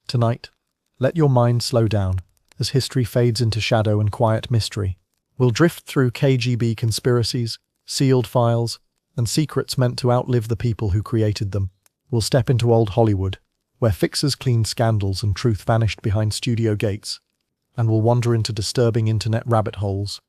Tonight, let your mind slow down as history fades into shadow and quiet mystery. We'll drift through KGB conspiracies, sealed files, and secrets meant to outlive the people who created them. We'll step into old Hollywood, where fixers cleaned scandals and truth vanished behind studio gates, and we'll wander into disturbing internet rabbit holes.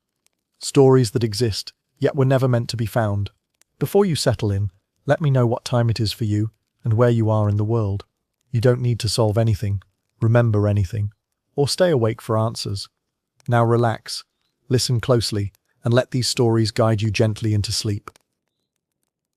Stories that exist, yet were never meant to be found. Before you settle in, let me know what time it is for you and where you are in the world. You don't need to solve anything, remember anything, or stay awake for answers. Now relax, listen closely, and let these stories guide you gently into sleep.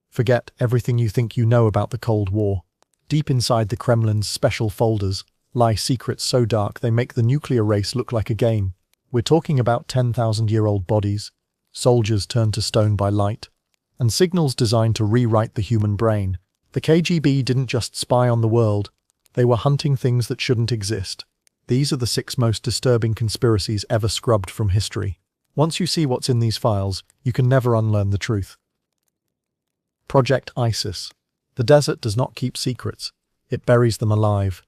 Forget everything you think you know about the Cold War. Deep inside the Kremlin's special folders lie secrets so dark they make the nuclear race look like a game. We're talking about 10,000-year-old bodies, soldiers turned to stone by light, and signals designed to rewrite the human brain. The KGB didn't just spy on the world, they were hunting things that shouldn't exist. These are the 6 most disturbing conspiracies ever scrubbed from history. Once you see what's in these files, you can never unlearn the truth. Project ISIS. The desert does not keep secrets, it buries them alive.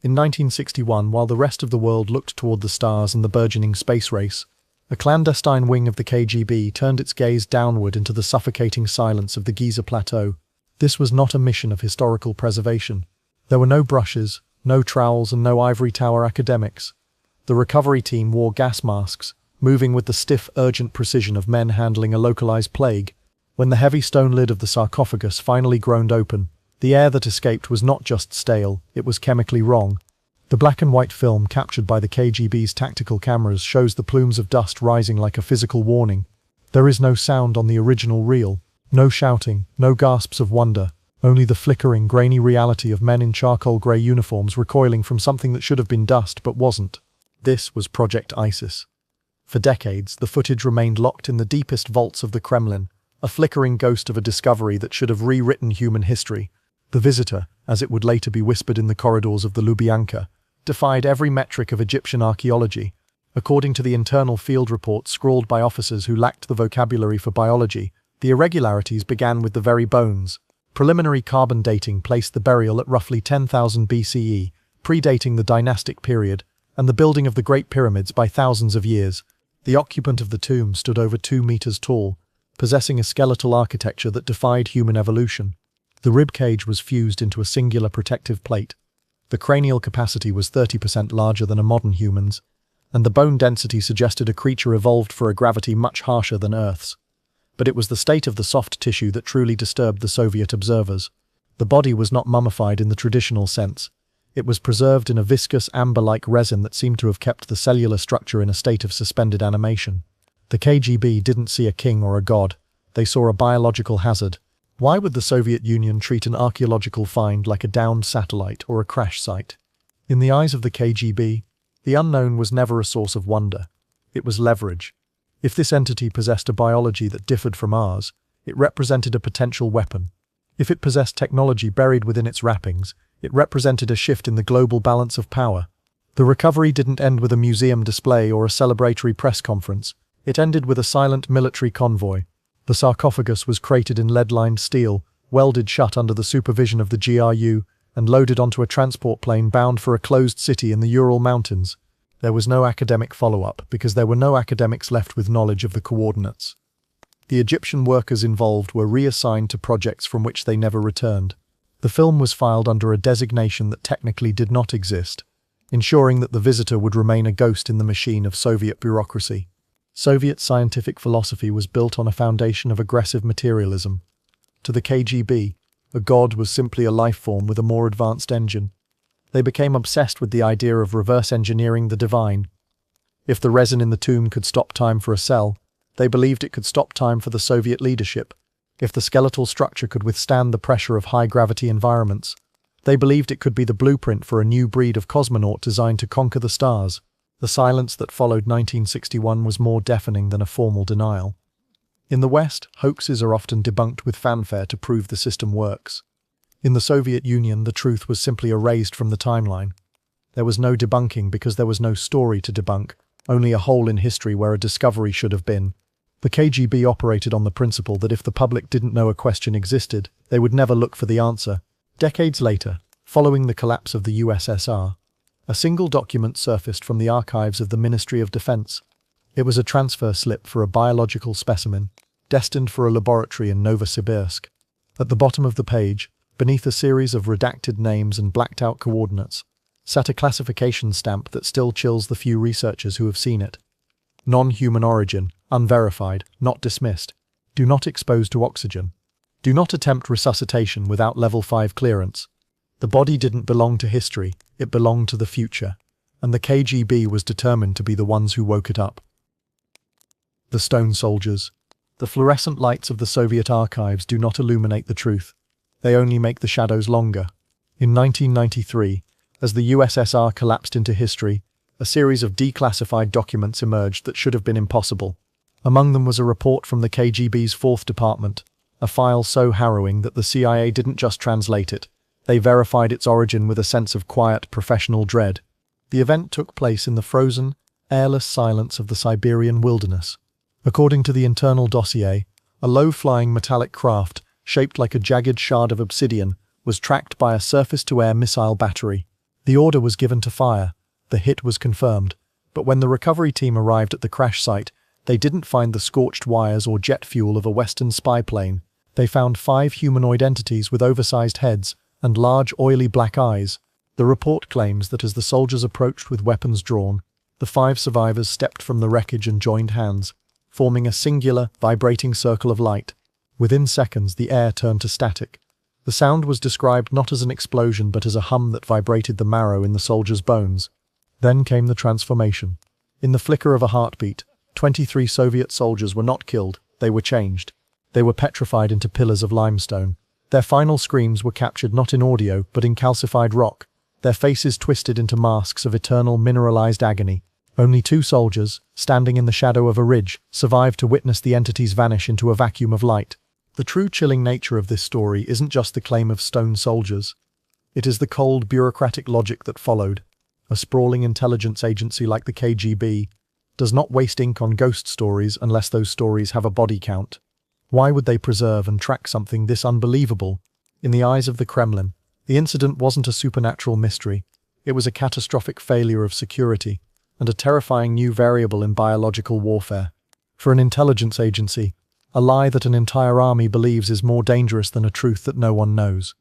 In 1961, while the rest of the world looked toward the stars and the burgeoning space race, a clandestine wing of the KGB turned its gaze downward into the suffocating silence of the Giza Plateau. This was not a mission of historical preservation. There were no brushes, no trowels, and no ivory tower academics. The recovery team wore gas masks, moving with the stiff, urgent precision of men handling a localized plague. When the heavy stone lid of the sarcophagus finally groaned open, the air that escaped was not just stale, it was chemically wrong. The black and white film captured by the KGB's tactical cameras shows the plumes of dust rising like a physical warning. There is no sound on the original reel, no shouting, no gasps of wonder, only the flickering, grainy reality of men in charcoal grey uniforms recoiling from something that should have been dust but wasn't. This was Project ISIS. For decades, the footage remained locked in the deepest vaults of the Kremlin, a flickering ghost of a discovery that should have rewritten human history. The visitor, as it would later be whispered in the corridors of the Lubyanka, defied every metric of Egyptian archaeology. According to the internal field reports scrawled by officers who lacked the vocabulary for biology, the irregularities began with the very bones. Preliminary carbon dating placed the burial at roughly 10,000 BCE, predating the dynastic period, and the building of the Great Pyramids by thousands of years. The occupant of the tomb stood over 2 meters tall, possessing a skeletal architecture that defied human evolution. The rib cage was fused into a singular protective plate. The cranial capacity was 30% larger than a modern human's, and the bone density suggested a creature evolved for a gravity much harsher than Earth's. But it was the state of the soft tissue that truly disturbed the Soviet observers. The body was not mummified in the traditional sense. It was preserved in a viscous, amber-like resin that seemed to have kept the cellular structure in a state of suspended animation. The KGB didn't see a king or a god. They saw a biological hazard. Why would the Soviet Union treat an archaeological find like a downed satellite or a crash site? In the eyes of the KGB, the unknown was never a source of wonder. It was leverage. If this entity possessed a biology that differed from ours, it represented a potential weapon. If it possessed technology buried within its wrappings, it represented a shift in the global balance of power. The recovery didn't end with a museum display or a celebratory press conference. It ended with a silent military convoy. The sarcophagus was crated in lead-lined steel, welded shut under the supervision of the GRU, and loaded onto a transport plane bound for a closed city in the Ural Mountains. There was no academic follow-up, because there were no academics left with knowledge of the coordinates. The Egyptian workers involved were reassigned to projects from which they never returned. The film was filed under a designation that technically did not exist, ensuring that the visitor would remain a ghost in the machine of Soviet bureaucracy. Soviet scientific philosophy was built on a foundation of aggressive materialism. To the KGB, a god was simply a life form with a more advanced engine. They became obsessed with the idea of reverse engineering the divine. If the resin in the tomb could stop time for a cell, they believed it could stop time for the Soviet leadership. If the skeletal structure could withstand the pressure of high-gravity environments, they believed it could be the blueprint for a new breed of cosmonaut designed to conquer the stars. The silence that followed 1961 was more deafening than a formal denial. In the West, hoaxes are often debunked with fanfare to prove the system works. In the Soviet Union, the truth was simply erased from the timeline. There was no debunking because there was no story to debunk, only a hole in history where a discovery should have been. The KGB operated on the principle that if the public didn't know a question existed, they would never look for the answer. Decades later, following the collapse of the USSR, A single document surfaced from the archives of the Ministry of Defense. It was a transfer slip for a biological specimen, destined for a laboratory in Novosibirsk. At the bottom of the page, beneath a series of redacted names and blacked-out coordinates, sat a classification stamp that still chills the few researchers who have seen it. Non-human origin, unverified, not dismissed. Do not expose to oxygen. Do not attempt resuscitation without level 5 clearance. The body didn't belong to history, it belonged to the future, and the KGB was determined to be the ones who woke it up. The Stone Soldiers. The fluorescent lights of the Soviet archives do not illuminate the truth. They only make the shadows longer. In 1993, as the USSR collapsed into history, a series of declassified documents emerged that should have been impossible. Among them was a report from the KGB's 4th Department, a file so harrowing that the CIA didn't just translate it, they verified its origin with a sense of quiet, professional dread. The event took place in the frozen, airless silence of the Siberian wilderness. According to the internal dossier, a low-flying metallic craft, shaped like a jagged shard of obsidian, was tracked by a surface-to-air missile battery. The order was given to fire. The hit was confirmed, but when the recovery team arrived at the crash site, they didn't find the scorched wires or jet fuel of a Western spy plane. They found 5 humanoid entities with oversized heads and large, oily black eyes. The report claims that as the soldiers approached with weapons drawn, the 5 survivors stepped from the wreckage and joined hands, forming a singular, vibrating circle of light. Within seconds, the air turned to static. The sound was described not as an explosion but as a hum that vibrated the marrow in the soldiers' bones. Then came the transformation. In the flicker of a heartbeat, 23 Soviet soldiers were not killed, they were changed. They were petrified into pillars of limestone. Their final screams were captured not in audio but in calcified rock, their faces twisted into masks of eternal mineralized agony. Only 2 soldiers, standing in the shadow of a ridge, survived to witness the entities vanish into a vacuum of light. The true chilling nature of this story isn't just the claim of stone soldiers. It is the cold, bureaucratic logic that followed. A sprawling intelligence agency like the KGB does not waste ink on ghost stories unless those stories have a body count. Why would they preserve and track something this unbelievable? In the eyes of the Kremlin, the incident wasn't a supernatural mystery. It was a catastrophic failure of security and a terrifying new variable in biological warfare. For an intelligence agency, a lie that an entire army believes is more dangerous than a truth that no one knows.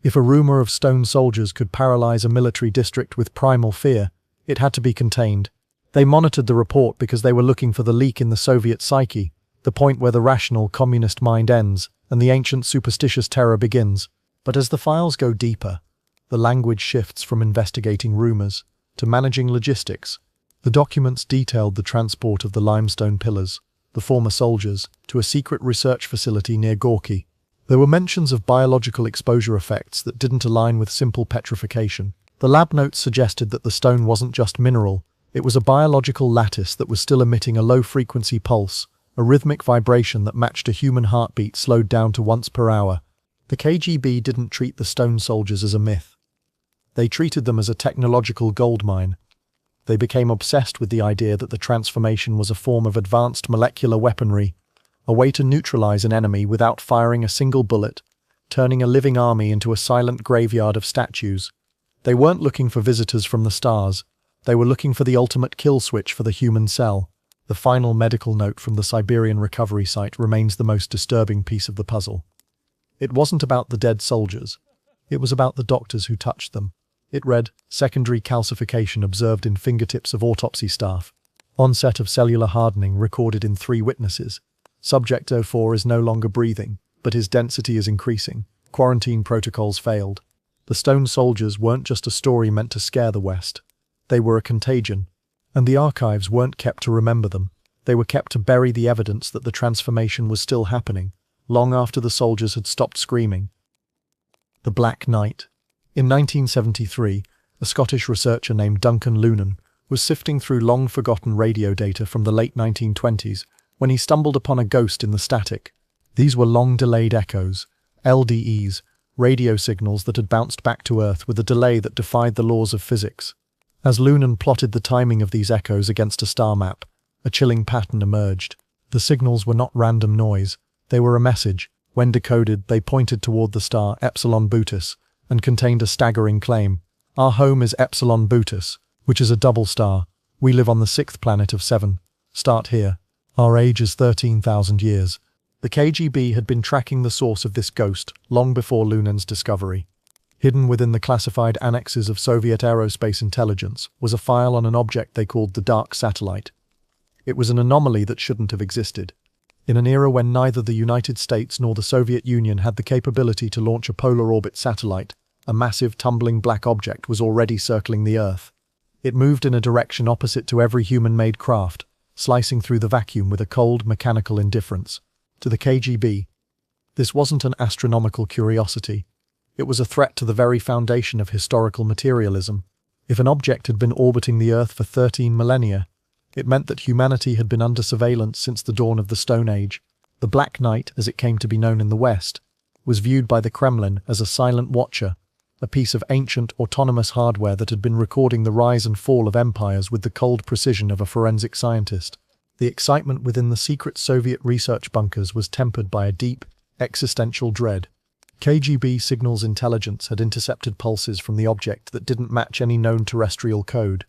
If a rumor of stone soldiers could paralyze a military district with primal fear, it had to be contained. They monitored the report because they were looking for the leak in the Soviet psyche, the point where the rational communist mind ends and the ancient superstitious terror begins. But as the files go deeper, the language shifts from investigating rumors to managing logistics. The documents detailed the transport of the limestone pillars, the former soldiers, to a secret research facility near Gorky. There were mentions of biological exposure effects that didn't align with simple petrification. The lab notes suggested that the stone wasn't just mineral, it was a biological lattice that was still emitting a low-frequency pulse, a rhythmic vibration that matched a human heartbeat slowed down to once per hour. The KGB didn't treat the stone soldiers as a myth. They treated them as a technological goldmine. They became obsessed with the idea that the transformation was a form of advanced molecular weaponry, a way to neutralize an enemy without firing a single bullet, turning a living army into a silent graveyard of statues. They weren't looking for visitors from the stars. They were looking for the ultimate kill switch for the human cell. The final medical note from the Siberian recovery site remains the most disturbing piece of the puzzle. It wasn't about the dead soldiers. It was about the doctors who touched them. It read, "Secondary calcification observed in fingertips of autopsy staff. Onset of cellular hardening recorded in 3 witnesses. Subject 04 is no longer breathing, but his density is increasing. Quarantine protocols failed." The stone soldiers weren't just a story meant to scare the West. They were a contagion. And the archives weren't kept to remember them. They were kept to bury the evidence that the transformation was still happening, long after the soldiers had stopped screaming. The Black Knight. In 1973, a Scottish researcher named Duncan Lunan was sifting through long-forgotten radio data from the late 1920s when he stumbled upon a ghost in the static. These were long-delayed echoes, LDEs, radio signals that had bounced back to Earth with a delay that defied the laws of physics. As Lunan plotted the timing of these echoes against a star map, a chilling pattern emerged. The signals were not random noise, they were a message. When decoded, they pointed toward the star Epsilon Bootis and contained a staggering claim. Our home is Epsilon Bootis, which is a double star. We live on the 6th planet of 7. Start here. Our age is 13,000 years. The KGB had been tracking the source of this ghost long before Lunan's discovery. Hidden within the classified annexes of Soviet aerospace intelligence was a file on an object they called the Dark Satellite. It was an anomaly that shouldn't have existed. In an era when neither the United States nor the Soviet Union had the capability to launch a polar orbit satellite, a massive tumbling black object was already circling the Earth. It moved in a direction opposite to every human-made craft, slicing through the vacuum with a cold, mechanical indifference. To the KGB, this wasn't an astronomical curiosity. It was a threat to the very foundation of historical materialism. If an object had been orbiting the Earth for 13 millennia, it meant that humanity had been under surveillance since the dawn of the Stone Age. The Black Knight, as it came to be known in the West, was viewed by the Kremlin as a silent watcher, a piece of ancient autonomous hardware that had been recording the rise and fall of empires with the cold precision of a forensic scientist. The excitement within the secret Soviet research bunkers was tempered by a deep, existential dread. KGB signals intelligence had intercepted pulses from the object that didn't match any known terrestrial code.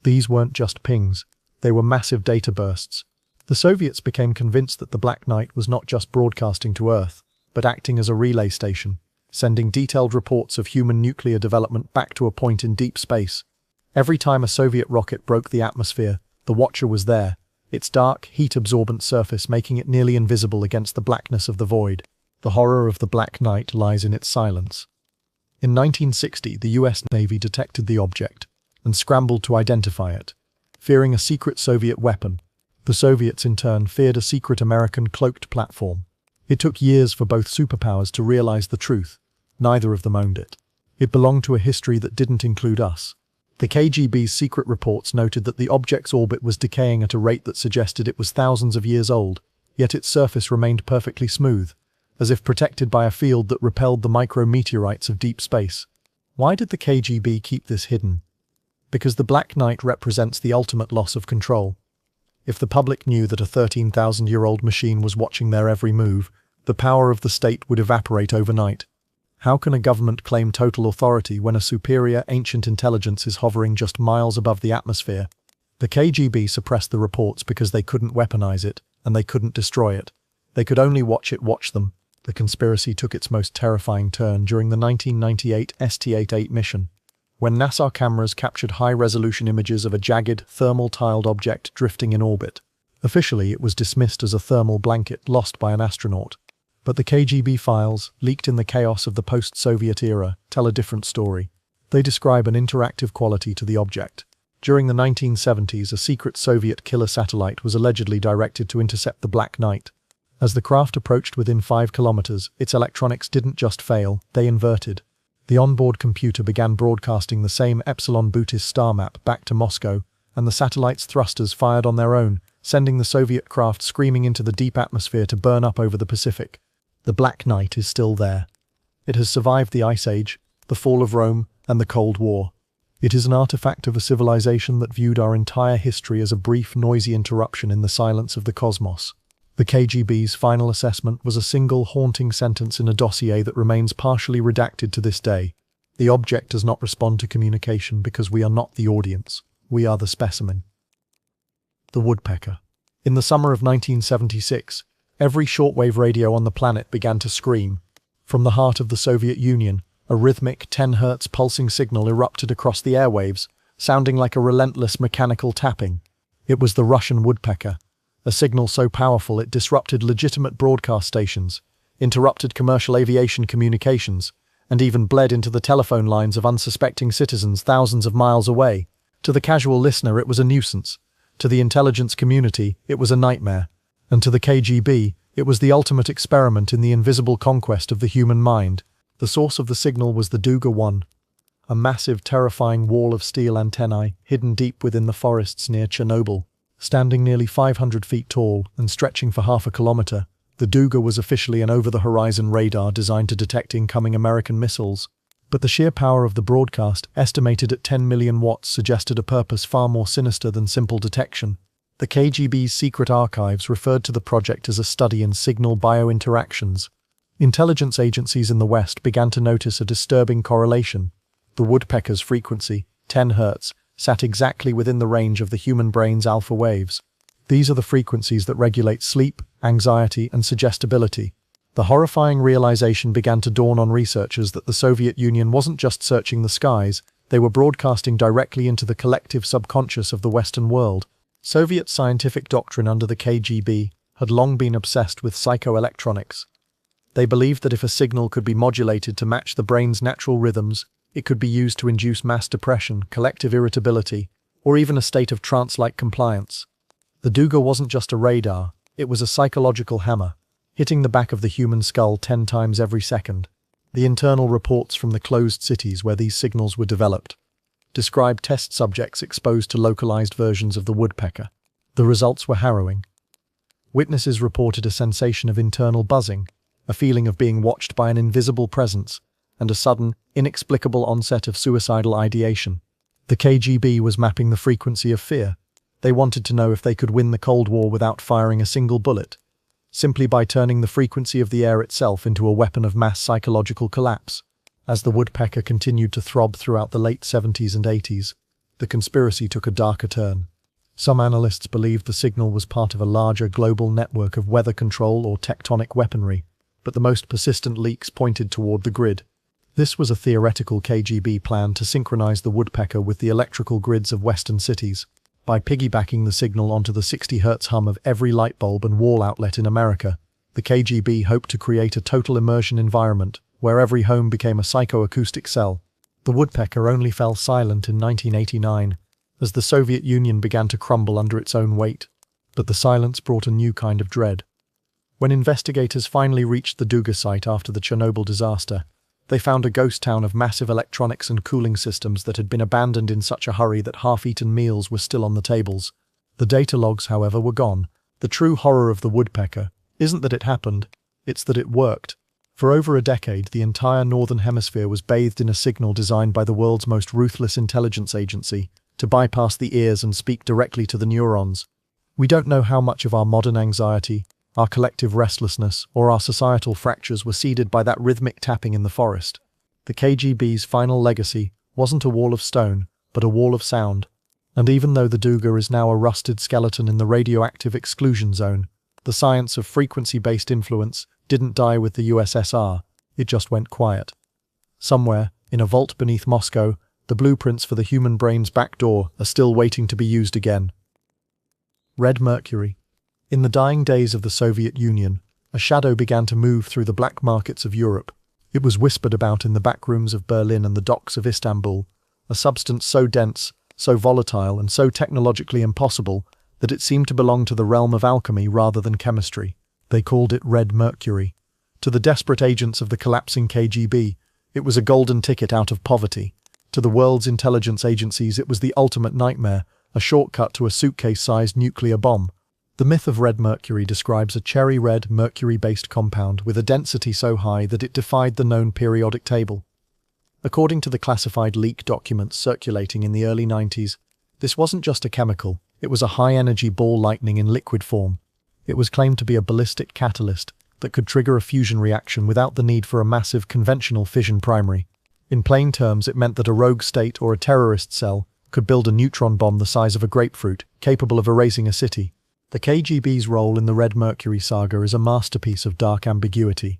These weren't just pings, they were massive data bursts. The Soviets became convinced that the Black Knight was not just broadcasting to Earth, but acting as a relay station, sending detailed reports of human nuclear development back to a point in deep space. Every time a Soviet rocket broke the atmosphere, the Watcher was there, its dark, heat-absorbent surface making it nearly invisible against the blackness of the void. The horror of the Black Knight lies in its silence. In 1960, the US Navy detected the object and scrambled to identify it. Fearing a secret Soviet weapon, the Soviets in turn feared a secret American cloaked platform. It took years for both superpowers to realize the truth. Neither of them owned it. It belonged to a history that didn't include us. The KGB's secret reports noted that the object's orbit was decaying at a rate that suggested it was thousands of years old, yet its surface remained perfectly smooth, as if protected by a field that repelled the micrometeorites of deep space. Why did the KGB keep this hidden? Because the Black Knight represents the ultimate loss of control. If the public knew that a 13,000-year-old machine was watching their every move, the power of the state would evaporate overnight. How can a government claim total authority when a superior ancient intelligence is hovering just miles above the atmosphere? The KGB suppressed the reports because they couldn't weaponize it, and they couldn't destroy it. They could only watch it watch them. The conspiracy took its most terrifying turn during the 1998 ST-88 mission, when NASA cameras captured high-resolution images of a jagged, thermal-tiled object drifting in orbit. Officially, it was dismissed as a thermal blanket lost by an astronaut. But the KGB files, leaked in the chaos of the post-Soviet era, tell a different story. They describe an interactive quality to the object. During the 1970s, a secret Soviet killer satellite was allegedly directed to intercept the Black Knight. As the craft approached within 5 kilometers, its electronics didn't just fail, they inverted. The onboard computer began broadcasting the same Epsilon Bootis star map back to Moscow, and the satellite's thrusters fired on their own, sending the Soviet craft screaming into the deep atmosphere to burn up over the Pacific. The Black Knight is still there. It has survived the Ice Age, the fall of Rome, and the Cold War. It is an artifact of a civilization that viewed our entire history as a brief, noisy interruption in the silence of the cosmos. The KGB's final assessment was a single haunting sentence in a dossier that remains partially redacted to this day. The object does not respond to communication because we are not the audience. We are the specimen. The woodpecker. In the summer of 1976, every shortwave radio on the planet began to scream. From the heart of the Soviet Union, a rhythmic 10 Hz pulsing signal erupted across the airwaves, sounding like a relentless mechanical tapping. It was the Russian woodpecker, a signal so powerful it disrupted legitimate broadcast stations, interrupted commercial aviation communications, and even bled into the telephone lines of unsuspecting citizens thousands of miles away. To the casual listener, it was a nuisance. To the intelligence community, it was a nightmare. And to the KGB, it was the ultimate experiment in the invisible conquest of the human mind. The source of the signal was the Duga-1, a massive, terrifying wall of steel antennae hidden deep within the forests near Chernobyl. Standing nearly 500 feet tall and stretching for half a kilometer, the Duga was officially an over-the-horizon radar designed to detect incoming American missiles. But the sheer power of the broadcast, estimated at 10 million watts, suggested a purpose far more sinister than simple detection. The KGB's secret archives referred to the project as a study in signal biointeractions. Intelligence agencies in the West began to notice a disturbing correlation. The woodpecker's frequency, 10 Hz, sat exactly within the range of the human brain's alpha waves. These are the frequencies that regulate sleep, anxiety, and suggestibility. The horrifying realization began to dawn on researchers that the Soviet Union wasn't just searching the skies, they were broadcasting directly into the collective subconscious of the Western world. Soviet scientific doctrine under the KGB had long been obsessed with psychoelectronics. They believed that if a signal could be modulated to match the brain's natural rhythms, it could be used to induce mass depression, collective irritability, or even a state of trance-like compliance. The Duga wasn't just a radar, it was a psychological hammer, hitting the back of the human skull 10 times every second. The internal reports from the closed cities where these signals were developed described test subjects exposed to localized versions of the woodpecker. The results were harrowing. Witnesses reported a sensation of internal buzzing, a feeling of being watched by an invisible presence, and a sudden, inexplicable onset of suicidal ideation. The KGB was mapping the frequency of fear. They wanted to know if they could win the Cold War without firing a single bullet, simply by turning the frequency of the air itself into a weapon of mass psychological collapse. As the woodpecker continued to throb throughout the late 70s and 80s, the conspiracy took a darker turn. Some analysts believed the signal was part of a larger global network of weather control or tectonic weaponry, but the most persistent leaks pointed toward the grid. This was a theoretical KGB plan to synchronize the woodpecker with the electrical grids of Western cities, by piggybacking the signal onto the 60 Hz hum of every light bulb and wall outlet in America. The KGB hoped to create a total immersion environment, where every home became a psychoacoustic cell. The woodpecker only fell silent in 1989, as the Soviet Union began to crumble under its own weight. But the silence brought a new kind of dread. When investigators finally reached the Duga site after the Chernobyl disaster, they found a ghost town of massive electronics and cooling systems that had been abandoned in such a hurry that half-eaten meals were still on the tables. The data logs, however, were gone. The true horror of the woodpecker isn't that it happened, it's that it worked. For over a decade, the entire Northern Hemisphere was bathed in a signal designed by the world's most ruthless intelligence agency to bypass the ears and speak directly to the neurons. We don't know how much of our modern anxiety, our collective restlessness, or our societal fractures were seeded by that rhythmic tapping in the forest. The KGB's final legacy wasn't a wall of stone, but a wall of sound. And even though the Duga is now a rusted skeleton in the radioactive exclusion zone, the science of frequency-based influence didn't die with the USSR, it just went quiet. Somewhere, in a vault beneath Moscow, the blueprints for the human brain's back door are still waiting to be used again. Red mercury. In the dying days of the Soviet Union, a shadow began to move through the black markets of Europe. It was whispered about in the back rooms of Berlin and the docks of Istanbul, a substance so dense, so volatile, and so technologically impossible that it seemed to belong to the realm of alchemy rather than chemistry. They called it red mercury. To the desperate agents of the collapsing KGB, it was a golden ticket out of poverty. To the world's intelligence agencies, it was the ultimate nightmare, a shortcut to a suitcase-sized nuclear bomb. The myth of red mercury describes a cherry-red, mercury-based compound with a density so high that it defied the known periodic table. According to the classified leak documents circulating in the early 90s, this wasn't just a chemical, it was a high-energy ball lightning in liquid form. It was claimed to be a ballistic catalyst that could trigger a fusion reaction without the need for a massive conventional fission primary. In plain terms, it meant that a rogue state or a terrorist cell could build a neutron bomb the size of a grapefruit, capable of erasing a city. The KGB's role in the Red Mercury saga is a masterpiece of dark ambiguity.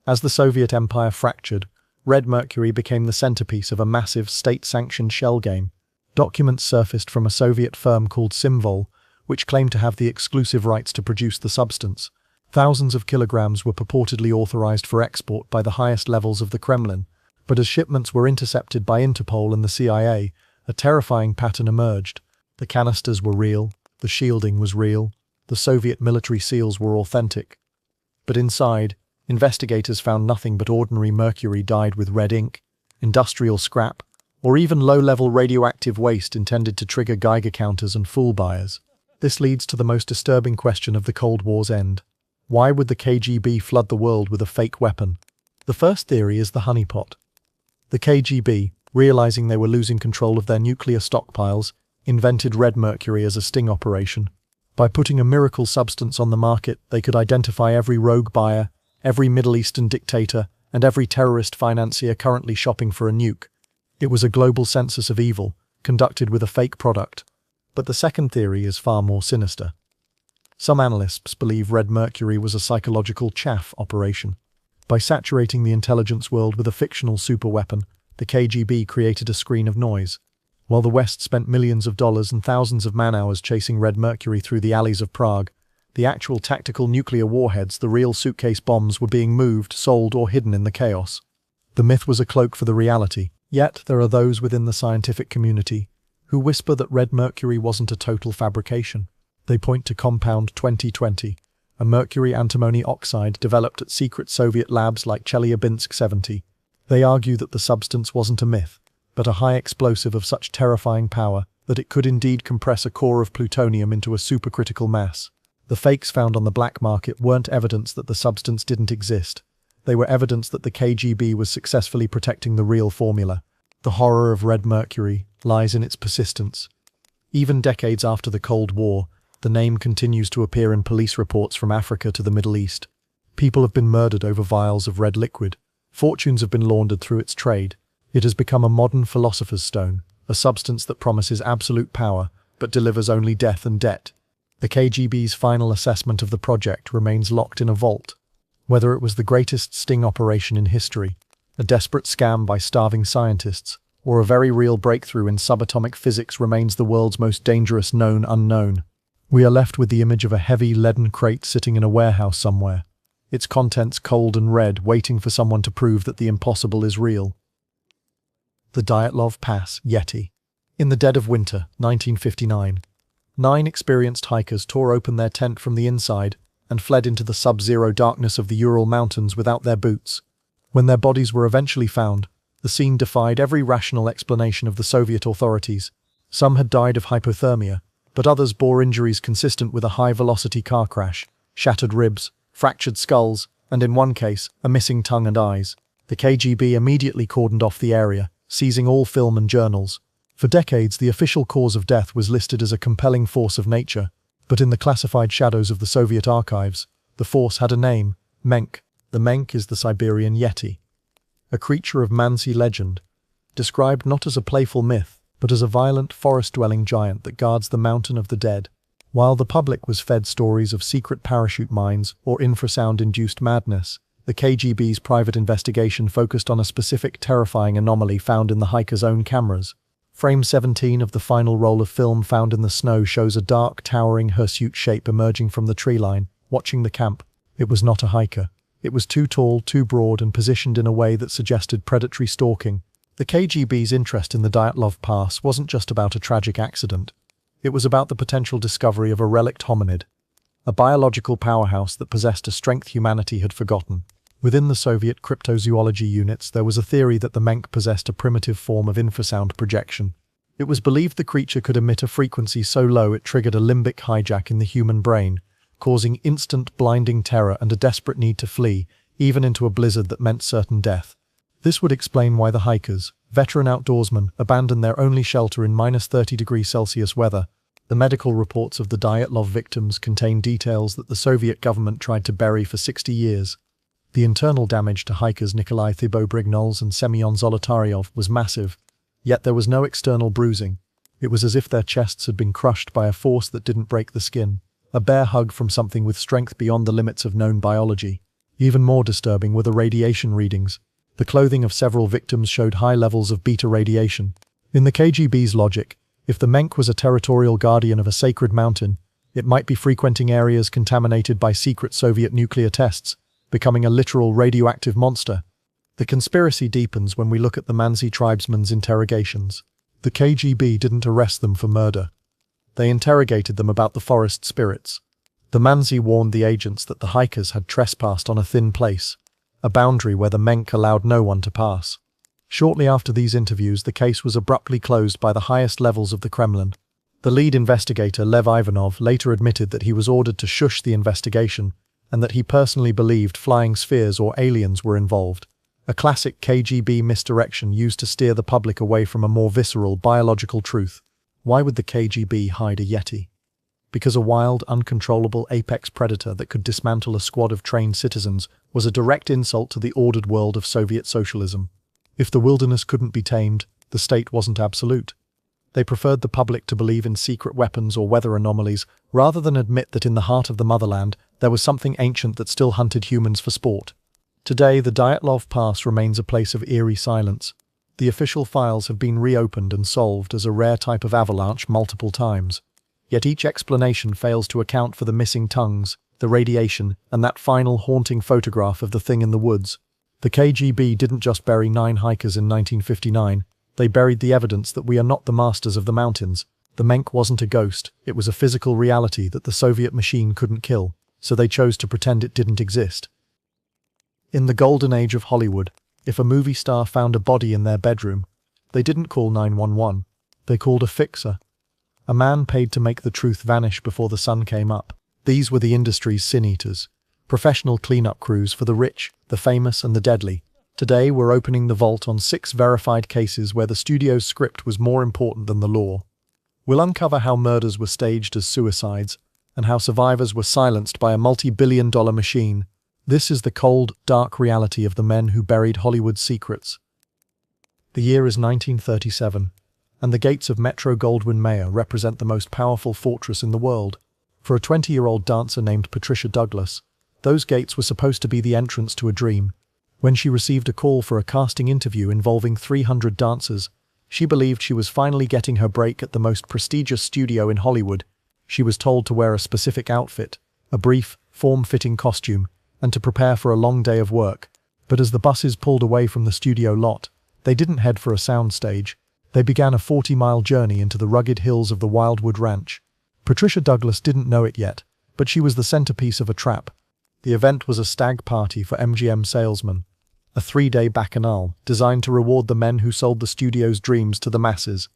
As the Soviet Empire fractured, Red Mercury became the centerpiece of a massive state-sanctioned shell game. Documents surfaced from a Soviet firm called Simvol, which claimed to have the exclusive rights to produce the substance. Thousands of kilograms were purportedly authorized for export by the highest levels of the Kremlin, but as shipments were intercepted by Interpol and the CIA, a terrifying pattern emerged. The canisters were real, the shielding was real, the Soviet military seals were authentic. But inside, investigators found nothing but ordinary mercury dyed with red ink, industrial scrap, or even low-level radioactive waste intended to trigger Geiger counters and fool buyers. This leads to the most disturbing question of the Cold War's end. Why would the KGB flood the world with a fake weapon? The first theory is the honeypot. The KGB, realizing they were losing control of their nuclear stockpiles, invented red mercury as a sting operation. By putting a miracle substance on the market, they could identify every rogue buyer, every Middle Eastern dictator, and every terrorist financier currently shopping for a nuke. It was a global census of evil, conducted with a fake product. But the second theory is far more sinister. Some analysts believe red mercury was a psychological chaff operation. By saturating the intelligence world with a fictional superweapon, the KGB created a screen of noise. While the West spent millions of dollars and thousands of man-hours chasing red mercury through the alleys of Prague, the actual tactical nuclear warheads, the real suitcase bombs, were being moved, sold, or hidden in the chaos. The myth was a cloak for the reality. Yet there are those within the scientific community who whisper that red mercury wasn't a total fabrication. They point to Compound 2020, a mercury antimony oxide developed at secret Soviet labs like Chelyabinsk 70. They argue that the substance wasn't a myth, but a high explosive of such terrifying power that it could indeed compress a core of plutonium into a supercritical mass. The fakes found on the black market weren't evidence that the substance didn't exist. They were evidence that the KGB was successfully protecting the real formula. The horror of red mercury lies in its persistence. Even decades after the Cold War, the name continues to appear in police reports from Africa to the Middle East. People have been murdered over vials of red liquid. Fortunes have been laundered through its trade. It has become a modern philosopher's stone, a substance that promises absolute power, but delivers only death and debt. The KGB's final assessment of the project remains locked in a vault. Whether it was the greatest sting operation in history, a desperate scam by starving scientists, or a very real breakthrough in subatomic physics remains the world's most dangerous known unknown. We are left with the image of a heavy leaden crate sitting in a warehouse somewhere, its contents cold and red, waiting for someone to prove that the impossible is real. The Dyatlov Pass, Yeti. In the dead of winter, 1959, 9 experienced hikers tore open their tent from the inside and fled into the sub-zero darkness of the Ural Mountains without their boots. When their bodies were eventually found, the scene defied every rational explanation of the Soviet authorities. Some had died of hypothermia, but others bore injuries consistent with a high-velocity car crash, shattered ribs, fractured skulls, and in one case, a missing tongue and eyes. The KGB immediately cordoned off the area, seizing all film and journals. For decades, the official cause of death was listed as a compelling force of nature, but in the classified shadows of the Soviet archives, the force had a name, Menk. The Menk is the Siberian Yeti, a creature of Mansi legend, described not as a playful myth, but as a violent forest-dwelling giant that guards the mountain of the dead. While the public was fed stories of secret parachute mines or infrasound-induced madness, the KGB's private investigation focused on a specific terrifying anomaly found in the hikers' own cameras. Frame 17 of the final roll of film found in the snow shows a dark, towering hirsute shape emerging from the tree line, watching the camp. It was not a hiker. It was too tall, too broad, and positioned in a way that suggested predatory stalking. The KGB's interest in the Dyatlov Pass wasn't just about a tragic accident. It was about the potential discovery of a relict hominid, a biological powerhouse that possessed a strength humanity had forgotten. Within the Soviet cryptozoology units, there was a theory that the Menk possessed a primitive form of infrasound projection. It was believed the creature could emit a frequency so low it triggered a limbic hijack in the human brain, causing instant blinding terror and a desperate need to flee, even into a blizzard that meant certain death. This would explain why the hikers, veteran outdoorsmen, abandoned their only shelter in -30°C weather. The medical reports of the Dyatlov victims contain details that the Soviet government tried to bury for 60 years. The internal damage to hikers Nikolai Thibault-Brignoles and Semyon Zolotaryov was massive, yet there was no external bruising. It was as if their chests had been crushed by a force that didn't break the skin. A bare hug from something with strength beyond the limits of known biology. Even more disturbing were the radiation readings. The clothing of several victims showed high levels of beta radiation. In the KGB's logic, if the Menk was a territorial guardian of a sacred mountain, it might be frequenting areas contaminated by secret Soviet nuclear tests, becoming a literal radioactive monster. The conspiracy deepens when we look at the Mansi tribesmen's interrogations. The KGB didn't arrest them for murder. They interrogated them about the forest spirits. The Mansi warned the agents that the hikers had trespassed on a thin place, a boundary where the Menk allowed no one to pass. Shortly after these interviews, the case was abruptly closed by the highest levels of the Kremlin. The lead investigator, Lev Ivanov, later admitted that he was ordered to shush the investigation and that he personally believed flying spheres or aliens were involved. A classic KGB misdirection used to steer the public away from a more visceral, biological truth. Why would the KGB hide a Yeti? Because a wild, uncontrollable apex predator that could dismantle a squad of trained citizens was a direct insult to the ordered world of Soviet socialism. If the wilderness couldn't be tamed, The state wasn't absolute. They preferred the public to believe in secret weapons or weather anomalies, rather than admit that in the heart of the motherland there was something ancient that still hunted humans for sport. Today, the Dyatlov Pass remains a place of eerie silence. The official files have been reopened and solved as a rare type of avalanche multiple times. Yet each explanation fails to account for the missing tongues, the radiation, and that final haunting photograph of the thing in the woods. The KGB didn't just bury 9 hikers in 1959, they buried the evidence that we are not the masters of the mountains. The Menk wasn't a ghost, it was a physical reality that the Soviet machine couldn't kill, so they chose to pretend it didn't exist. In the golden age of Hollywood, if a movie star found a body in their bedroom, they didn't call 911, they called a fixer. A man paid to make the truth vanish before the sun came up. These were the industry's sin-eaters, professional cleanup crews for the rich, the famous, and the deadly. Today, we're opening the vault on 6 verified cases where the studio's script was more important than the law. We'll uncover how murders were staged as suicides, and how survivors were silenced by a multi-billion-dollar machine. This is the cold, dark reality of the men who buried Hollywood's secrets. The year is 1937, and the gates of Metro-Goldwyn-Mayer represent the most powerful fortress in the world. For a 20-year-old dancer named Patricia Douglas, those gates were supposed to be the entrance to a dream. When she received a call for a casting interview involving 300 dancers, she believed she was finally getting her break at the most prestigious studio in Hollywood. She was told to wear a specific outfit, a brief, form-fitting costume, and to prepare for a long day of work. But as the buses pulled away from the studio lot, they didn't head for a soundstage. They began a 40-mile journey into the rugged hills of the Wildwood Ranch. Patricia Douglas didn't know it yet, but she was the centerpiece of a trap. The event was a stag party for MGM salesmen, a 3-day bacchanal designed to reward the men who sold the studio's dreams to the masses.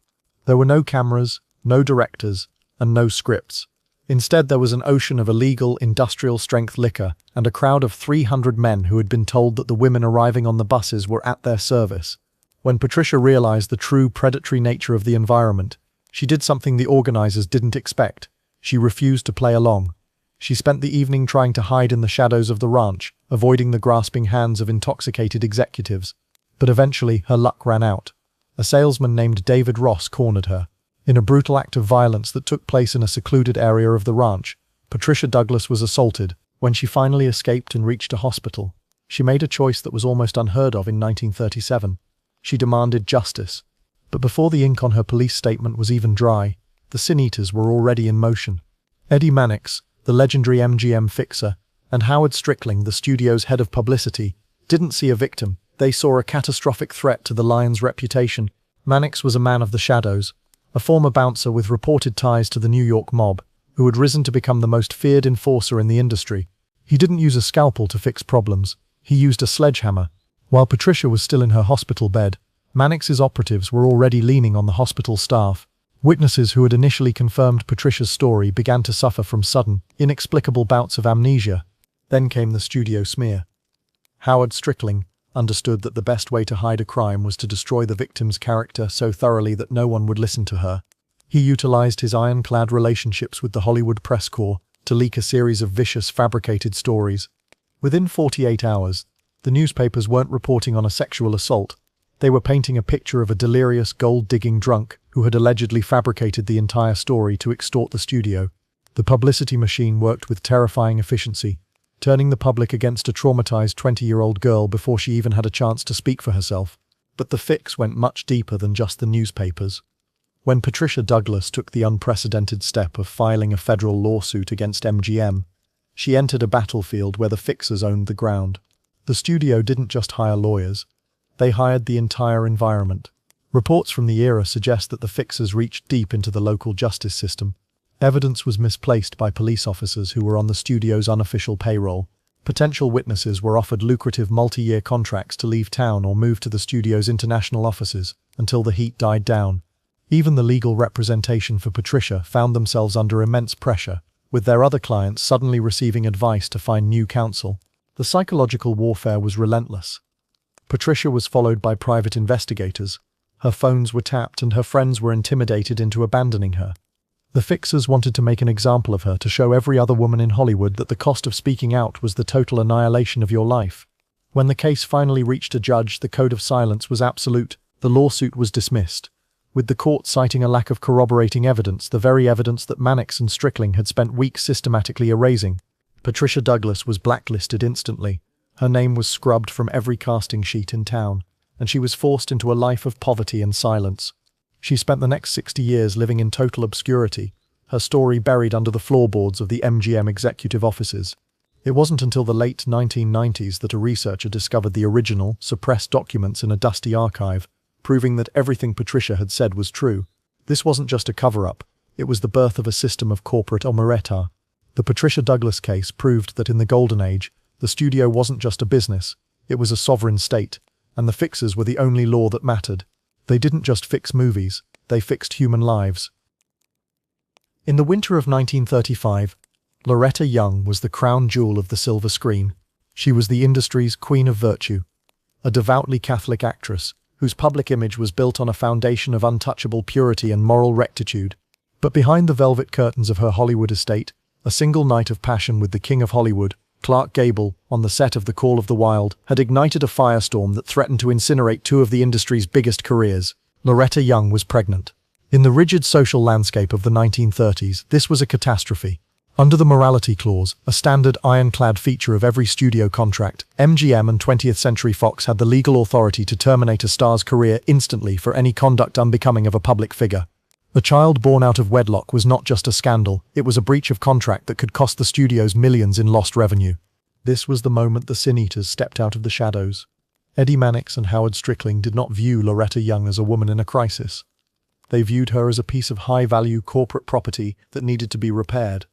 There were no cameras, no directors, and no scripts. Instead, there was an ocean of illegal, industrial-strength liquor and a crowd of 300 men who had been told that the women arriving on the buses were at their service. When Patricia realized the true predatory nature of the environment, she did something the organizers didn't expect. She refused to play along. She spent the evening trying to hide in the shadows of the ranch, avoiding the grasping hands of intoxicated executives. But eventually, her luck ran out. A salesman named David Ross cornered her. In a brutal act of violence that took place in a secluded area of the ranch, Patricia Douglas was assaulted. When she finally escaped and reached a hospital, she made a choice that was almost unheard of in 1937. She demanded justice. But before the ink on her police statement was even dry, the sin-eaters were already in motion. Eddie Mannix, the legendary MGM fixer, and Howard Strickling, the studio's head of publicity, didn't see a victim. They saw a catastrophic threat to the Lion's reputation. Mannix was a man of the shadows, a former bouncer with reported ties to the New York mob, who had risen to become the most feared enforcer in the industry. He didn't use a scalpel to fix problems, he used a sledgehammer. While Patricia was still in her hospital bed, Mannix's operatives were already leaning on the hospital staff. Witnesses who had initially confirmed Patricia's story began to suffer from sudden, inexplicable bouts of amnesia. Then came the studio smear. Howard Strickling understood that the best way to hide a crime was to destroy the victim's character so thoroughly that no one would listen to her. He utilized his ironclad relationships with the Hollywood press corps to leak a series of vicious, fabricated stories. Within 48 hours, the newspapers weren't reporting on a sexual assault. They were painting a picture of a delirious, gold-digging drunk who had allegedly fabricated the entire story to extort the studio. The publicity machine worked with terrifying efficiency, turning the public against a traumatized 20-year-old girl before she even had a chance to speak for herself. But the fix went much deeper than just the newspapers. When Patricia Douglas took the unprecedented step of filing a federal lawsuit against MGM, she entered a battlefield where the fixers owned the ground. The studio didn't just hire lawyers, they hired the entire environment. Reports from the era suggest that the fixers reached deep into the local justice system. Evidence was misplaced by police officers who were on the studio's unofficial payroll. Potential witnesses were offered lucrative multi-year contracts to leave town or move to the studio's international offices until the heat died down. Even the legal representation for Patricia found themselves under immense pressure, with their other clients suddenly receiving advice to find new counsel. The psychological warfare was relentless. Patricia was followed by private investigators. Her phones were tapped and her friends were intimidated into abandoning her. The fixers wanted to make an example of her to show every other woman in Hollywood that the cost of speaking out was the total annihilation of your life. When the case finally reached a judge, the code of silence was absolute. The lawsuit was dismissed, with the court citing a lack of corroborating evidence, the very evidence that Mannix and Strickling had spent weeks systematically erasing. Patricia Douglas was blacklisted instantly. Her name was scrubbed from every casting sheet in town, and she was forced into a life of poverty and silence. She spent the next 60 years living in total obscurity, her story buried under the floorboards of the MGM executive offices. It wasn't until the late 1990s that a researcher discovered the original, suppressed documents in a dusty archive, proving that everything Patricia had said was true. This wasn't just a cover-up, it was the birth of a system of corporate omerta. The Patricia Douglas case proved that in the Golden Age, the studio wasn't just a business, it was a sovereign state, and the fixers were the only law that mattered. They didn't just fix movies, they fixed human lives. In the winter of 1935, Loretta Young was the crown jewel of the silver screen. She was the industry's queen of virtue, a devoutly Catholic actress whose public image was built on a foundation of untouchable purity and moral rectitude. But behind the velvet curtains of her Hollywood estate, a single night of passion with the king of Hollywood, Clark Gable, on the set of The Call of the Wild, had ignited a firestorm that threatened to incinerate two of the industry's biggest careers. Loretta Young was pregnant. In the rigid social landscape of the 1930s, this was a catastrophe. Under the morality clause, a standard ironclad feature of every studio contract, MGM and 20th Century Fox had the legal authority to terminate a star's career instantly for any conduct unbecoming of a public figure. A child born out of wedlock was not just a scandal, it was a breach of contract that could cost the studios millions in lost revenue. This was the moment the Sin Eaters stepped out of the shadows. Eddie Mannix and Howard Strickling did not view Loretta Young as a woman in a crisis. They viewed her as a piece of high-value corporate property that needed to be repaired.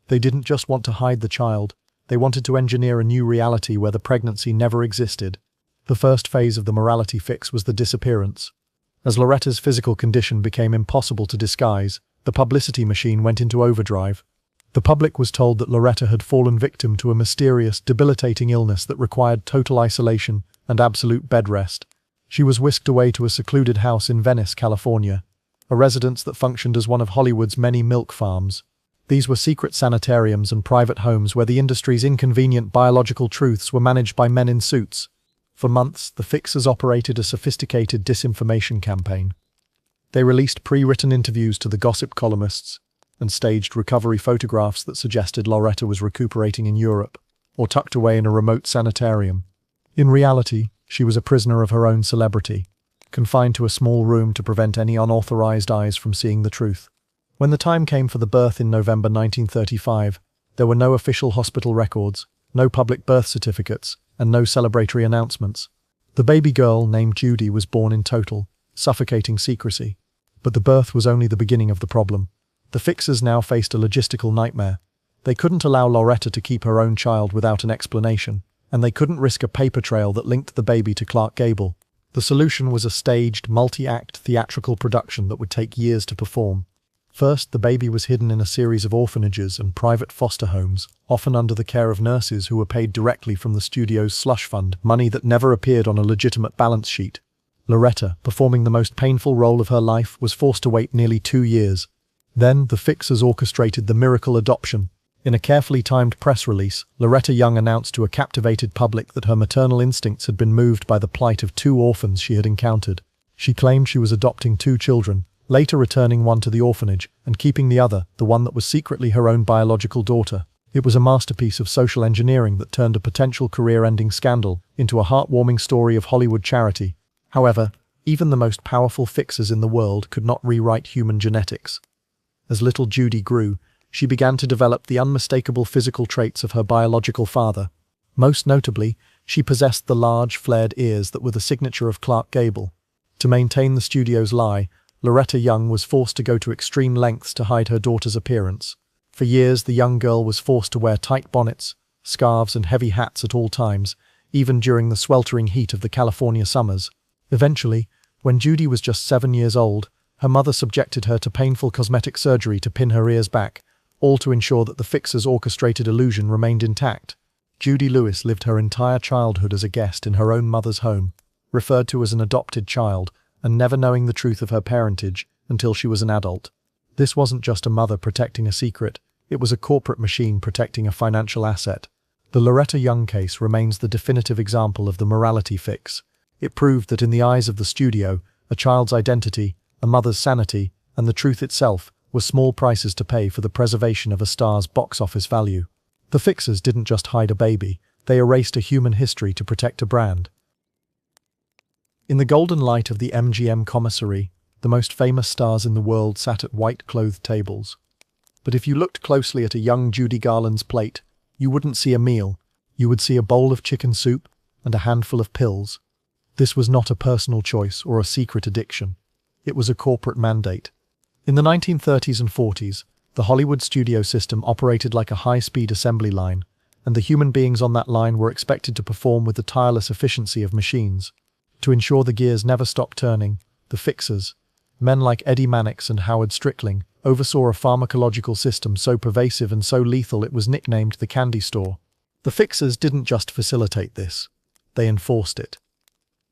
They didn't just want to hide the child, they wanted to engineer a new reality where the pregnancy never existed. The first phase of the morality fix was the disappearance. As Loretta's physical condition became impossible to disguise, the publicity machine went into overdrive. The public was told that Loretta had fallen victim to a mysterious, debilitating illness that required total isolation and absolute bed rest. She was whisked away to a secluded house in Venice, California, a residence that functioned as one of Hollywood's many milk farms. These were secret sanitariums and private homes where the industry's inconvenient biological truths were managed by men in suits. For months, the fixers operated a sophisticated disinformation campaign. They released pre-written interviews to the gossip columnists and staged recovery photographs that suggested Loretta was recuperating in Europe or tucked away in a remote sanitarium. In reality, she was a prisoner of her own celebrity, confined to a small room to prevent any unauthorized eyes from seeing the truth. When the time came for the birth in November 1935, there were no official hospital records, no public birth certificates, and no celebratory announcements. The baby girl, named Judy, was born in total, suffocating secrecy. But the birth was only the beginning of the problem. The fixers now faced a logistical nightmare. They couldn't allow Loretta to keep her own child without an explanation, and they couldn't risk a paper trail that linked the baby to Clark Gable. The solution was a staged, multi-act theatrical production that would take years to perform. First, the baby was hidden in a series of orphanages and private foster homes, often under the care of nurses who were paid directly from the studio's slush fund, money that never appeared on a legitimate balance sheet. Loretta, performing the most painful role of her life, was forced to wait nearly 2 years. Then, the fixers orchestrated the miracle adoption. In a carefully timed press release, Loretta Young announced to a captivated public that her maternal instincts had been moved by the plight of 2 orphans she had encountered. She claimed she was adopting 2 children, later returning one to the orphanage and keeping the other, the one that was secretly her own biological daughter. It was a masterpiece of social engineering that turned a potential career-ending scandal into a heartwarming story of Hollywood charity. However, even the most powerful fixers in the world could not rewrite human genetics. As little Judy grew, she began to develop the unmistakable physical traits of her biological father. Most notably, she possessed the large, flared ears that were the signature of Clark Gable. To maintain the studio's lie, Loretta Young was forced to go to extreme lengths to hide her daughter's appearance. For years, the young girl was forced to wear tight bonnets, scarves, and heavy hats at all times, even during the sweltering heat of the California summers. Eventually, when Judy was just 7 years old, her mother subjected her to painful cosmetic surgery to pin her ears back, all to ensure that the fixer's orchestrated illusion remained intact. Judy Lewis lived her entire childhood as a guest in her own mother's home, referred to as an adopted child, and never knowing the truth of her parentage until she was an adult. This wasn't just a mother protecting a secret, it was a corporate machine protecting a financial asset. The Loretta Young case remains the definitive example of the morality fix. It proved that in the eyes of the studio, A child's identity, a mother's sanity, and the truth itself were small prices to pay for the preservation of a star's box office value. The fixers didn't just hide a baby, they erased a human history to protect a brand. In the golden light of the MGM commissary, the most famous stars in the world sat at white-clothed tables. But if you looked closely at a young Judy Garland's plate, you wouldn't see a meal. You would see a bowl of chicken soup and a handful of pills. This was not a personal choice or a secret addiction. It was a corporate mandate. In the 1930s and 40s, the Hollywood studio system operated like a high-speed assembly line, and the human beings on that line were expected to perform with the tireless efficiency of machines. To ensure the gears never stopped turning, the fixers, men like Eddie Mannix and Howard Strickling, oversaw a pharmacological system so pervasive and so lethal it was nicknamed the candy store. The fixers didn't just facilitate this, they enforced it.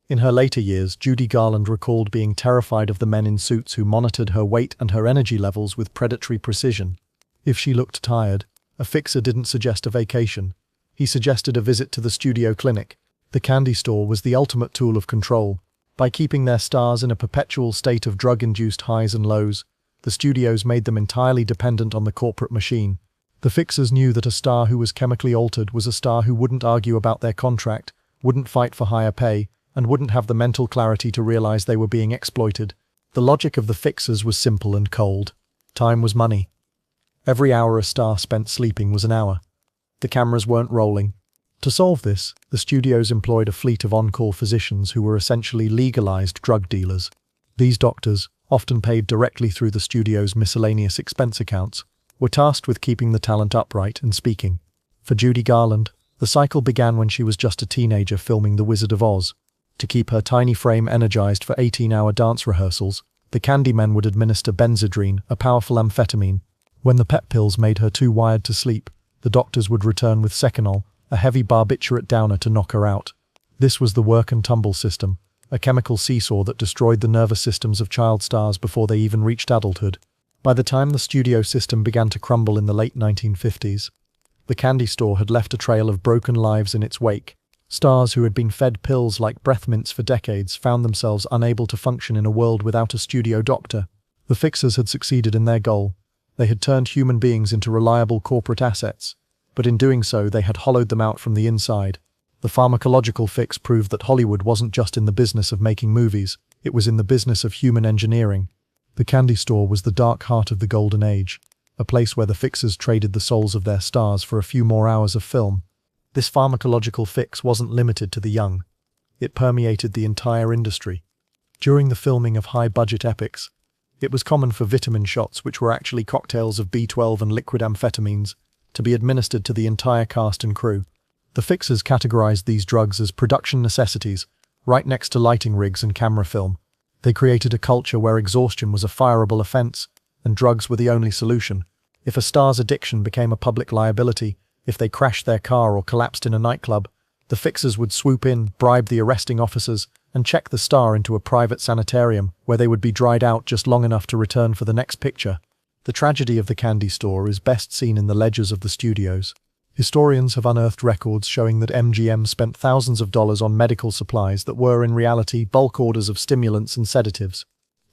In her later years, Judy Garland recalled being terrified of the men in suits who monitored her weight and her energy levels with predatory precision. If she looked tired, a fixer didn't suggest a vacation. He suggested a visit to the studio clinic. The candy store was the ultimate tool of control. By keeping their stars in a perpetual state of drug-induced highs and lows, the studios made them entirely dependent on the corporate machine. The fixers knew that a star who was chemically altered was a star who wouldn't argue about their contract, wouldn't fight for higher pay, and wouldn't have the mental clarity to realize they were being exploited. The logic of the fixers was simple and cold. Time was money. Every hour a star spent sleeping was an hour. The cameras weren't rolling. To solve this, the studios employed a fleet of on-call physicians who were essentially legalized drug dealers. These doctors, often paid directly through the studio's miscellaneous expense accounts, were tasked with keeping the talent upright and speaking. For Judy Garland, the cycle began when she was just a teenager filming The Wizard of Oz. To keep her tiny frame energized for 18-hour dance rehearsals, the Candymen would administer Benzedrine, a powerful amphetamine. When the pep pills made her too wired to sleep, the doctors would return with Seconal, a heavy barbiturate downer to knock her out. This was the work and tumble system, a chemical seesaw that destroyed the nervous systems of child stars before they even reached adulthood. By the time the studio system began to crumble in the late 1950s, the candy store had left a trail of broken lives in its wake. Stars who had been fed pills like breath mints for decades found themselves unable to function in a world without a studio doctor. The fixers had succeeded in their goal. They had turned human beings into reliable corporate assets, but in doing so they had hollowed them out from the inside. The pharmacological fix proved that Hollywood wasn't just in the business of making movies, it was in the business of human engineering. The candy store was the dark heart of the golden age, a place where the fixers traded the souls of their stars for a few more hours of film. This pharmacological fix wasn't limited to the young. It permeated the entire industry. During the filming of high-budget epics, it was common for vitamin shots, which were actually cocktails of B12 and liquid amphetamines, to be administered to the entire cast and crew. The fixers categorized these drugs as production necessities, right next to lighting rigs and camera film. They created a culture where exhaustion was a fireable offense, and drugs were the only solution. If a star's addiction became a public liability, if they crashed their car or collapsed in a nightclub, the fixers would swoop in, bribe the arresting officers, and check the star into a private sanitarium where they would be dried out just long enough to return for the next picture. The tragedy of the candy store is best seen in the ledgers of the studios. Historians have unearthed records showing that MGM spent thousands of dollars on medical supplies that were in reality bulk orders of stimulants and sedatives.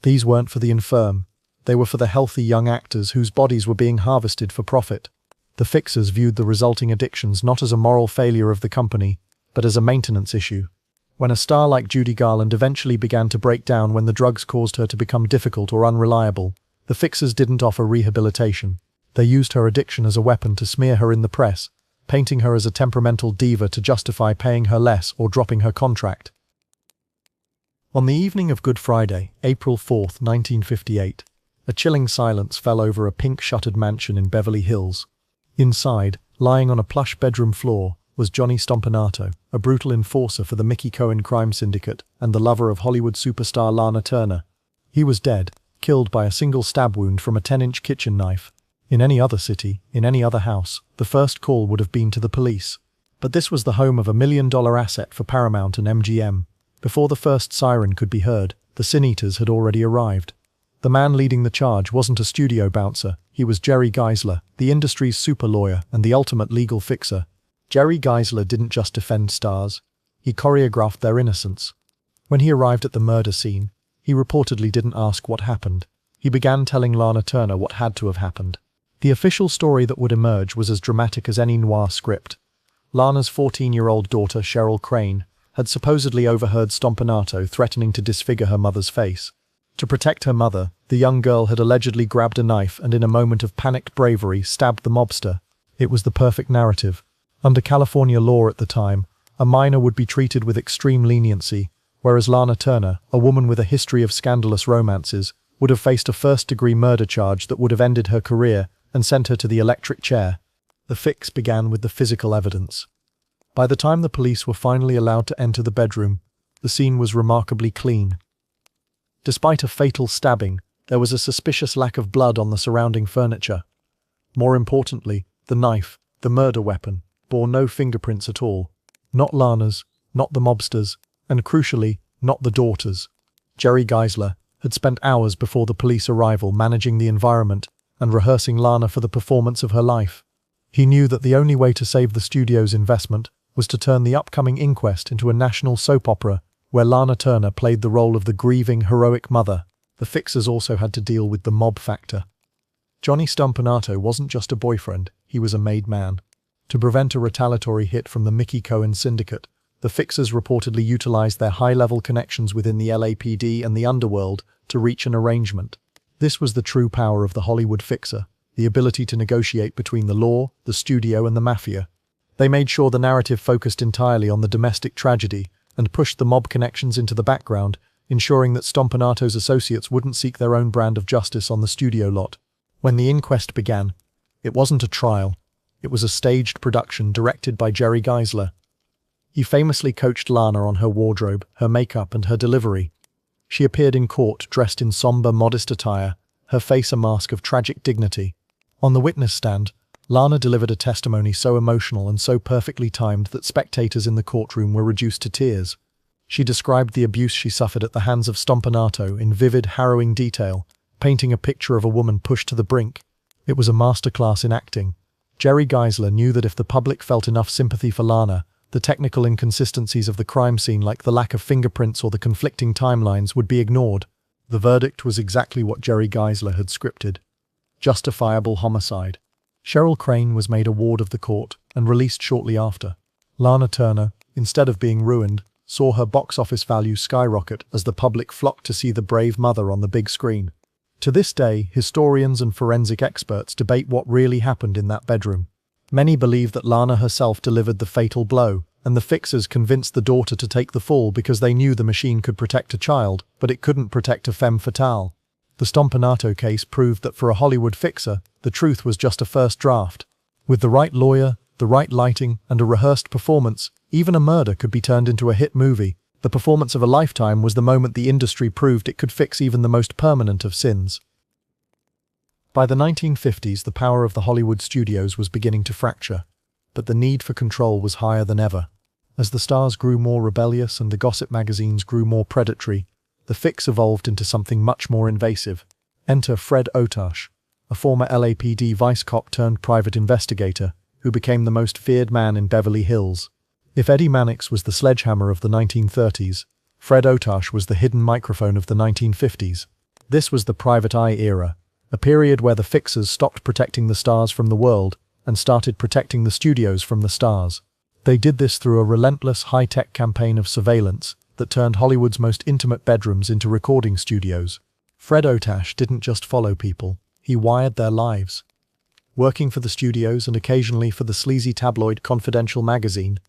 These weren't for the infirm. They were for the healthy young actors whose bodies were being harvested for profit. The fixers viewed the resulting addictions not as a moral failure of the company, but as a maintenance issue. When a star like Judy Garland eventually began to break down when the drugs caused her to become difficult or unreliable, the fixers didn't offer rehabilitation. They used her addiction as a weapon to smear her in the press, painting her as a temperamental diva to justify paying her less or dropping her contract. On the evening of Good Friday, April 4, 1958, a chilling silence fell over a pink-shuttered mansion in Beverly Hills. Inside, lying on a plush bedroom floor, was Johnny Stompanato, a brutal enforcer for the Mickey Cohen crime syndicate and the lover of Hollywood superstar Lana Turner. He was dead, killed by a single stab wound from a 10-inch kitchen knife. In any other city, in any other house, the first call would have been to the police. But this was the home of a $1 million asset for Paramount and MGM. Before the first siren could be heard, the Sin Eaters had already arrived. The man leading the charge wasn't a studio bouncer, he was Jerry Geisler, the industry's super lawyer and the ultimate legal fixer. Jerry Geisler didn't just defend stars, he choreographed their innocence. When he arrived at the murder scene, He reportedly didn't ask what happened. He began telling Lana Turner what had to have happened. The official story that would emerge was as dramatic as any noir script. Lana's 14-year-old daughter, Cheryl Crane, had supposedly overheard Stompanato threatening to disfigure her mother's face. To protect her mother, the young girl had allegedly grabbed a knife and in a moment of panicked bravery stabbed the mobster. It was the perfect narrative. Under California law at the time, a minor would be treated with extreme leniency, whereas Lana Turner, a woman with a history of scandalous romances, would have faced a first-degree murder charge that would have ended her career and sent her to the electric chair. The fix began with the physical evidence. By the time the police were finally allowed to enter the bedroom, the scene was remarkably clean. Despite a fatal stabbing, there was a suspicious lack of blood on the surrounding furniture. More importantly, the knife, the murder weapon, bore no fingerprints at all. Not Lana's, not the mobster's, and crucially, not the daughter's. Jerry Geisler had spent hours before the police arrival managing the environment and rehearsing Lana for the performance of her life. He knew that the only way to save the studio's investment was to turn the upcoming inquest into a national soap opera where Lana Turner played the role of the grieving, heroic mother. The fixers also had to deal with the mob factor. Johnny Stompanato wasn't just a boyfriend, he was a made man. To prevent a retaliatory hit from the Mickey Cohen syndicate, the fixers reportedly utilized their high-level connections within the LAPD and the underworld to reach an arrangement. This was the true power of the Hollywood fixer, the ability to negotiate between the law, the studio, and the mafia. They made sure the narrative focused entirely on the domestic tragedy and pushed the mob connections into the background, ensuring that Stompanato's associates wouldn't seek their own brand of justice on the studio lot. When the inquest began, it wasn't a trial. It was a staged production directed by Jerry Geisler. He famously coached Lana on her wardrobe, her makeup, and her delivery. She appeared in court dressed in somber, modest attire, her face a mask of tragic dignity. On the witness stand, Lana delivered a testimony so emotional and so perfectly timed that spectators in the courtroom were reduced to tears. She described the abuse she suffered at the hands of Stompanato in vivid, harrowing detail, painting a picture of a woman pushed to the brink. It was a masterclass in acting. Jerry Geisler knew that if the public felt enough sympathy for Lana, the technical inconsistencies of the crime scene like the lack of fingerprints or the conflicting timelines would be ignored. The verdict was exactly what Jerry Geisler had scripted. Justifiable homicide. Cheryl Crane was made a ward of the court and released shortly after. Lana Turner, instead of being ruined, saw her box office value skyrocket as the public flocked to see the brave mother on the big screen. To this day, historians and forensic experts debate what really happened in that bedroom. Many believe that Lana herself delivered the fatal blow, and the fixers convinced the daughter to take the fall because they knew the machine could protect a child, but it couldn't protect a femme fatale. The Stompanato case proved that for a Hollywood fixer, the truth was just a first draft. With the right lawyer, the right lighting, and a rehearsed performance, even a murder could be turned into a hit movie. The performance of a lifetime was the moment the industry proved it could fix even the most permanent of sins. By the 1950s, the power of the Hollywood studios was beginning to fracture, but the need for control was higher than ever. As the stars grew more rebellious and the gossip magazines grew more predatory, the fix evolved into something much more invasive. Enter Fred Otash, a former LAPD vice cop turned private investigator, who became the most feared man in Beverly Hills. If Eddie Mannix was the sledgehammer of the 1930s, Fred Otash was the hidden microphone of the 1950s. This was the private eye era, a period where the fixers stopped protecting the stars from the world and started protecting the studios from the stars. They did this through a relentless high-tech campaign of surveillance that turned Hollywood's most intimate bedrooms into recording studios. Fred Otash didn't just follow people, he wired their lives. Working for the studios and occasionally for the sleazy tabloid Confidential magazine,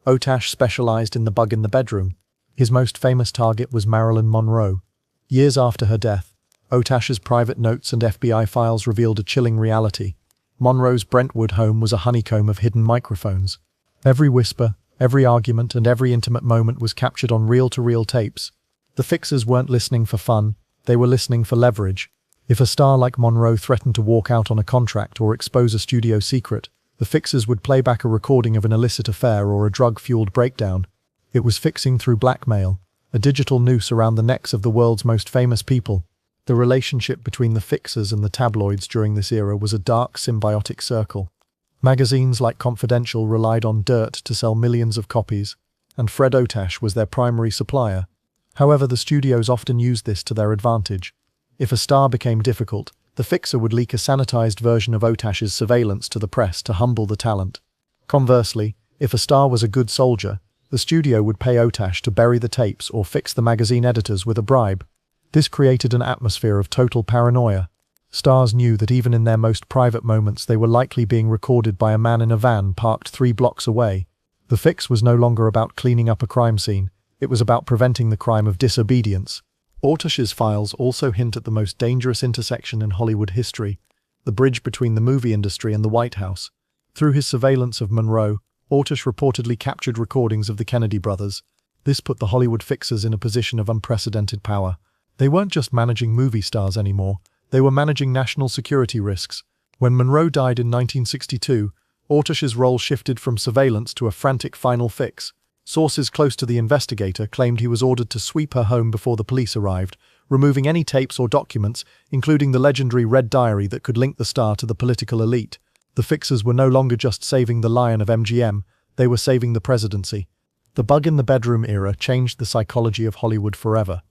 Otash specialized in the bug in the bedroom. His most famous target was Marilyn Monroe. Years after her death, Otash's private notes and FBI files revealed a chilling reality. Monroe's Brentwood home was a honeycomb of hidden microphones. Every whisper, every argument, and every intimate moment was captured on reel-to-reel tapes. The fixers weren't listening for fun, they were listening for leverage. If a star like Monroe threatened to walk out on a contract or expose a studio secret, the fixers would play back a recording of an illicit affair or a drug-fueled breakdown. It was fixing through blackmail, a digital noose around the necks of the world's most famous people. The relationship between the fixers and the tabloids during this era was a dark, symbiotic circle. Magazines like Confidential relied on dirt to sell millions of copies, and Fred Otash was their primary supplier. However, the studios often used this to their advantage. If a star became difficult, the fixer would leak a sanitized version of Otash's surveillance to the press to humble the talent. Conversely, if a star was a good soldier, the studio would pay Otash to bury the tapes or fix the magazine editors with a bribe. This created an atmosphere of total paranoia. Stars knew that even in their most private moments they were likely being recorded by a man in a van parked 3 blocks away. The fix was no longer about cleaning up a crime scene, it was about preventing the crime of disobedience. Otash's files also hint at the most dangerous intersection in Hollywood history, the bridge between the movie industry and the White House. Through his surveillance of Monroe, Otash reportedly captured recordings of the Kennedy brothers. This put the Hollywood fixers in a position of unprecedented power. They weren't just managing movie stars anymore, they were managing national security risks. When Monroe died in 1962, Otash's role shifted from surveillance to a frantic final fix. Sources close to the investigator claimed he was ordered to sweep her home before the police arrived, removing any tapes or documents, including the legendary Red Diary that could link the star to the political elite. The fixers were no longer just saving the lion of MGM, they were saving the presidency. The bug in the bedroom era changed the psychology of Hollywood forever.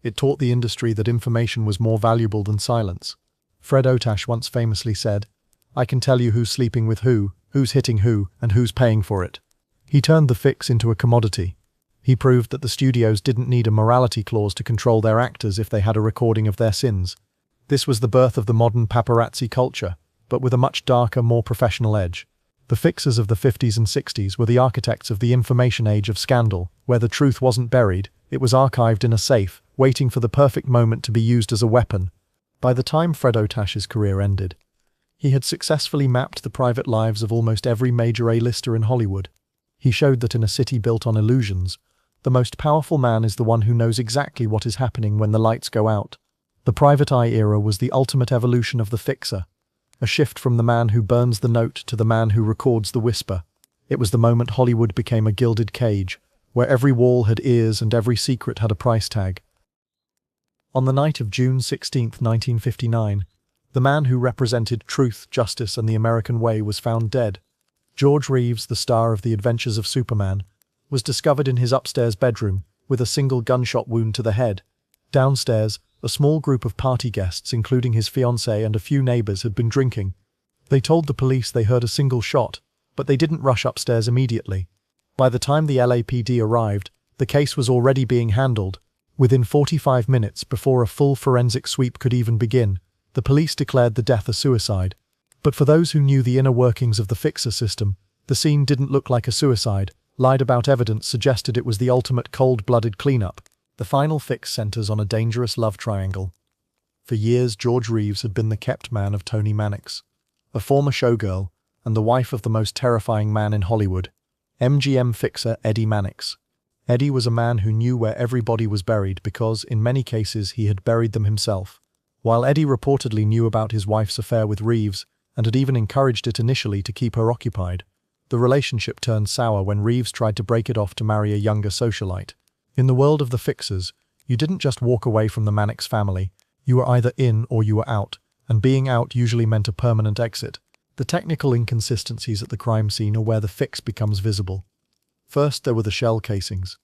It taught the industry that information was more valuable than silence. Fred Otash once famously said, "I can tell you who's sleeping with who's hitting who, and who's paying for it." He turned the fix into a commodity. He proved that the studios didn't need a morality clause to control their actors if they had a recording of their sins. This was the birth of the modern paparazzi culture, but with a much darker, more professional edge. The fixers of the 50s and 60s were the architects of the information age of scandal, where the truth wasn't buried, it was archived in a safe, waiting for the perfect moment to be used as a weapon. By the time Fred Otash's career ended, he had successfully mapped the private lives of almost every major A-lister in Hollywood. He showed that in a city built on illusions, the most powerful man is the one who knows exactly what is happening when the lights go out. The private eye era was the ultimate evolution of the fixer, a shift from the man who burns the note to the man who records the whisper. It was the moment Hollywood became a gilded cage, where every wall had ears and every secret had a price tag. On the night of June 16, 1959, the man who represented truth, justice, and the American way was found dead. George Reeves, the star of The Adventures of Superman, was discovered in his upstairs bedroom with a single gunshot wound to the head. Downstairs, a small group of party guests, including his fiancée and a few neighbors, had been drinking. They told the police they heard a single shot, but they didn't rush upstairs immediately. By the time the LAPD arrived, the case was already being handled. Within 45 minutes before a full forensic sweep could even begin, the police declared the death a suicide. But for those who knew the inner workings of the fixer system, the scene didn't look like a suicide. Lied about evidence suggested it was the ultimate cold-blooded cleanup. The final fix centers on a dangerous love triangle. For years, George Reeves had been the kept man of Toni Mannix, a former showgirl and the wife of the most terrifying man in Hollywood, MGM fixer Eddie Mannix. Eddie was a man who knew where every body was buried because, in many cases, he had buried them himself. While Eddie reportedly knew about his wife's affair with Reeves and had even encouraged it initially to keep her occupied, the relationship turned sour when Reeves tried to break it off to marry a younger socialite. In the world of the fixers, you didn't just walk away from the Mannix family, you were either in or you were out, and being out usually meant a permanent exit. The technical inconsistencies at the crime scene are where the fix becomes visible. First, there were the shell casings.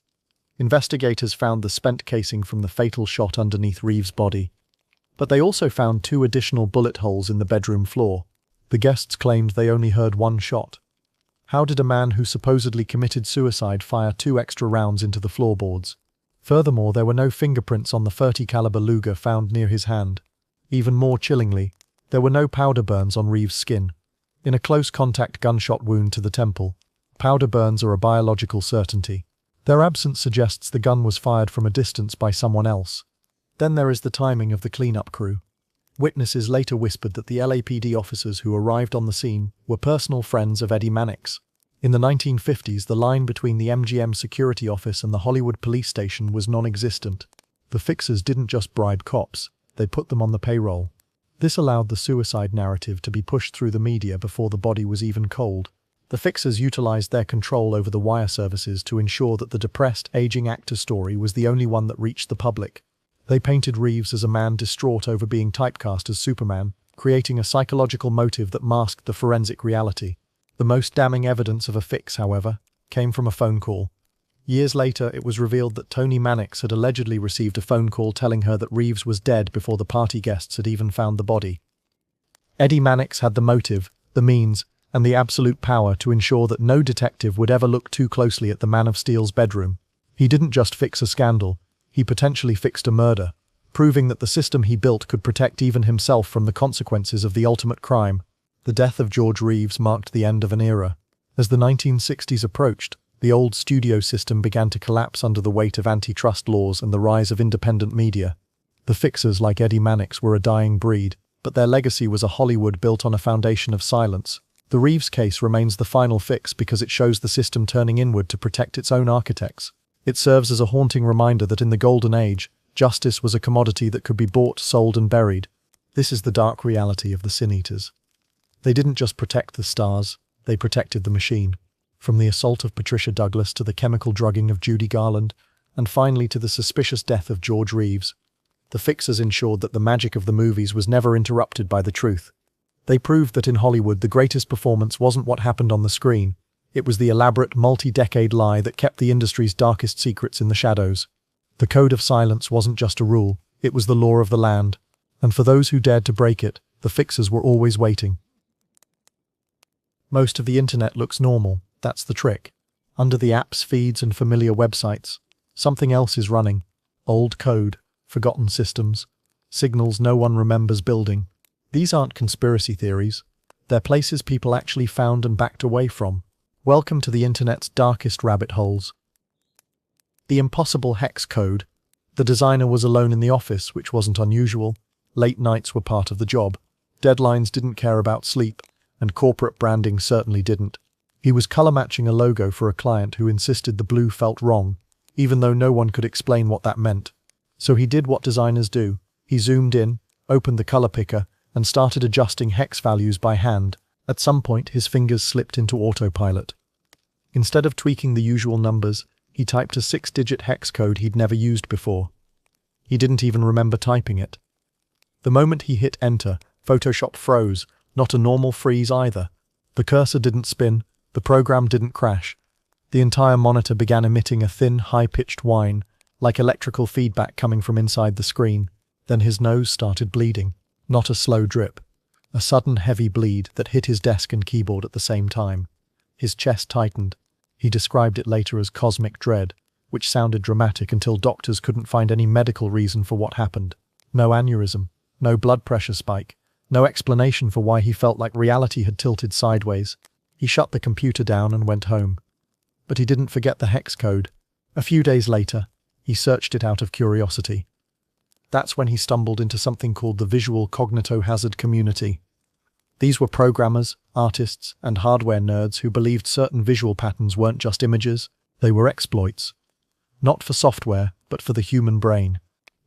Investigators found the spent casing from the fatal shot underneath Reeves' body. But they also found 2 additional bullet holes in the bedroom floor. The guests claimed they only heard 1 shot. How did a man who supposedly committed suicide fire 2 extra rounds into the floorboards? Furthermore, there were no fingerprints on the .30 caliber Luger found near his hand. Even more chillingly, there were no powder burns on Reeves' skin. In a close-contact gunshot wound to the temple, powder burns are a biological certainty. Their absence suggests the gun was fired from a distance by someone else. Then there is the timing of the cleanup crew. Witnesses later whispered that the LAPD officers who arrived on the scene were personal friends of Eddie Mannix. In the 1950s, the line between the MGM security office and the Hollywood police station was non-existent. The fixers didn't just bribe cops, they put them on the payroll. This allowed the suicide narrative to be pushed through the media before the body was even cold. The fixers utilized their control over the wire services to ensure that the depressed, aging actor story was the only one that reached the public. They painted Reeves as a man distraught over being typecast as Superman, creating a psychological motive that masked the forensic reality. The most damning evidence of a fix, however, came from a phone call. Years later, it was revealed that Toni Mannix had allegedly received a phone call telling her that Reeves was dead before the party guests had even found the body. Eddie Mannix had the motive, the means, and the absolute power to ensure that no detective would ever look too closely at the Man of Steel's bedroom. He didn't just fix a scandal, he potentially fixed a murder, proving that the system he built could protect even himself from the consequences of the ultimate crime. The death of George Reeves marked the end of an era. As the 1960s approached, the old studio system began to collapse under the weight of antitrust laws and the rise of independent media. The fixers like Eddie Mannix were a dying breed, but their legacy was a Hollywood built on a foundation of silence. The Reeves case remains the final fix because it shows the system turning inward to protect its own architects. It serves as a haunting reminder that in the Golden Age, justice was a commodity that could be bought, sold, and buried. This is the dark reality of the Sin Eaters. They didn't just protect the stars, they protected the machine. From the assault of Patricia Douglas to the chemical drugging of Judy Garland, and finally to the suspicious death of George Reeves, the fixers ensured that the magic of the movies was never interrupted by the truth. They proved that in Hollywood the greatest performance wasn't what happened on the screen, it was the elaborate, multi-decade lie that kept the industry's darkest secrets in the shadows. The code of silence wasn't just a rule, it was the law of the land, and for those who dared to break it, the fixers were always waiting. Most of the internet looks normal. That's the trick. Under the apps, feeds, and familiar websites, something else is running. Old code, forgotten systems, signals no one remembers building. These aren't conspiracy theories. They're places people actually found and backed away from. Welcome to the internet's darkest rabbit holes. The impossible hex code. The designer was alone in the office, which wasn't unusual. Late nights were part of the job. Deadlines didn't care about sleep, and corporate branding certainly didn't. He was color-matching a logo for a client who insisted the blue felt wrong, even though no one could explain what that meant. So he did what designers do. He zoomed in, opened the color picker, and started adjusting hex values by hand. At some point, his fingers slipped into autopilot. Instead of tweaking the usual numbers, he typed a 6-digit hex code he'd never used before. He didn't even remember typing it. The moment he hit enter, Photoshop froze, not a normal freeze either. The cursor didn't spin, the program didn't crash. The entire monitor began emitting a thin, high-pitched whine, like electrical feedback coming from inside the screen. Then his nose started bleeding. Not a slow drip. A sudden, heavy bleed that hit his desk and keyboard at the same time. His chest tightened. He described it later as cosmic dread, which sounded dramatic until doctors couldn't find any medical reason for what happened. No aneurysm, no blood pressure spike, no explanation for why he felt like reality had tilted sideways. He shut the computer down and went home. But he didn't forget the hex code. A few days later, he searched it out of curiosity. That's when he stumbled into something called the visual cognitohazard community. These were programmers, artists, and hardware nerds who believed certain visual patterns weren't just images, they were exploits. Not for software, but for the human brain.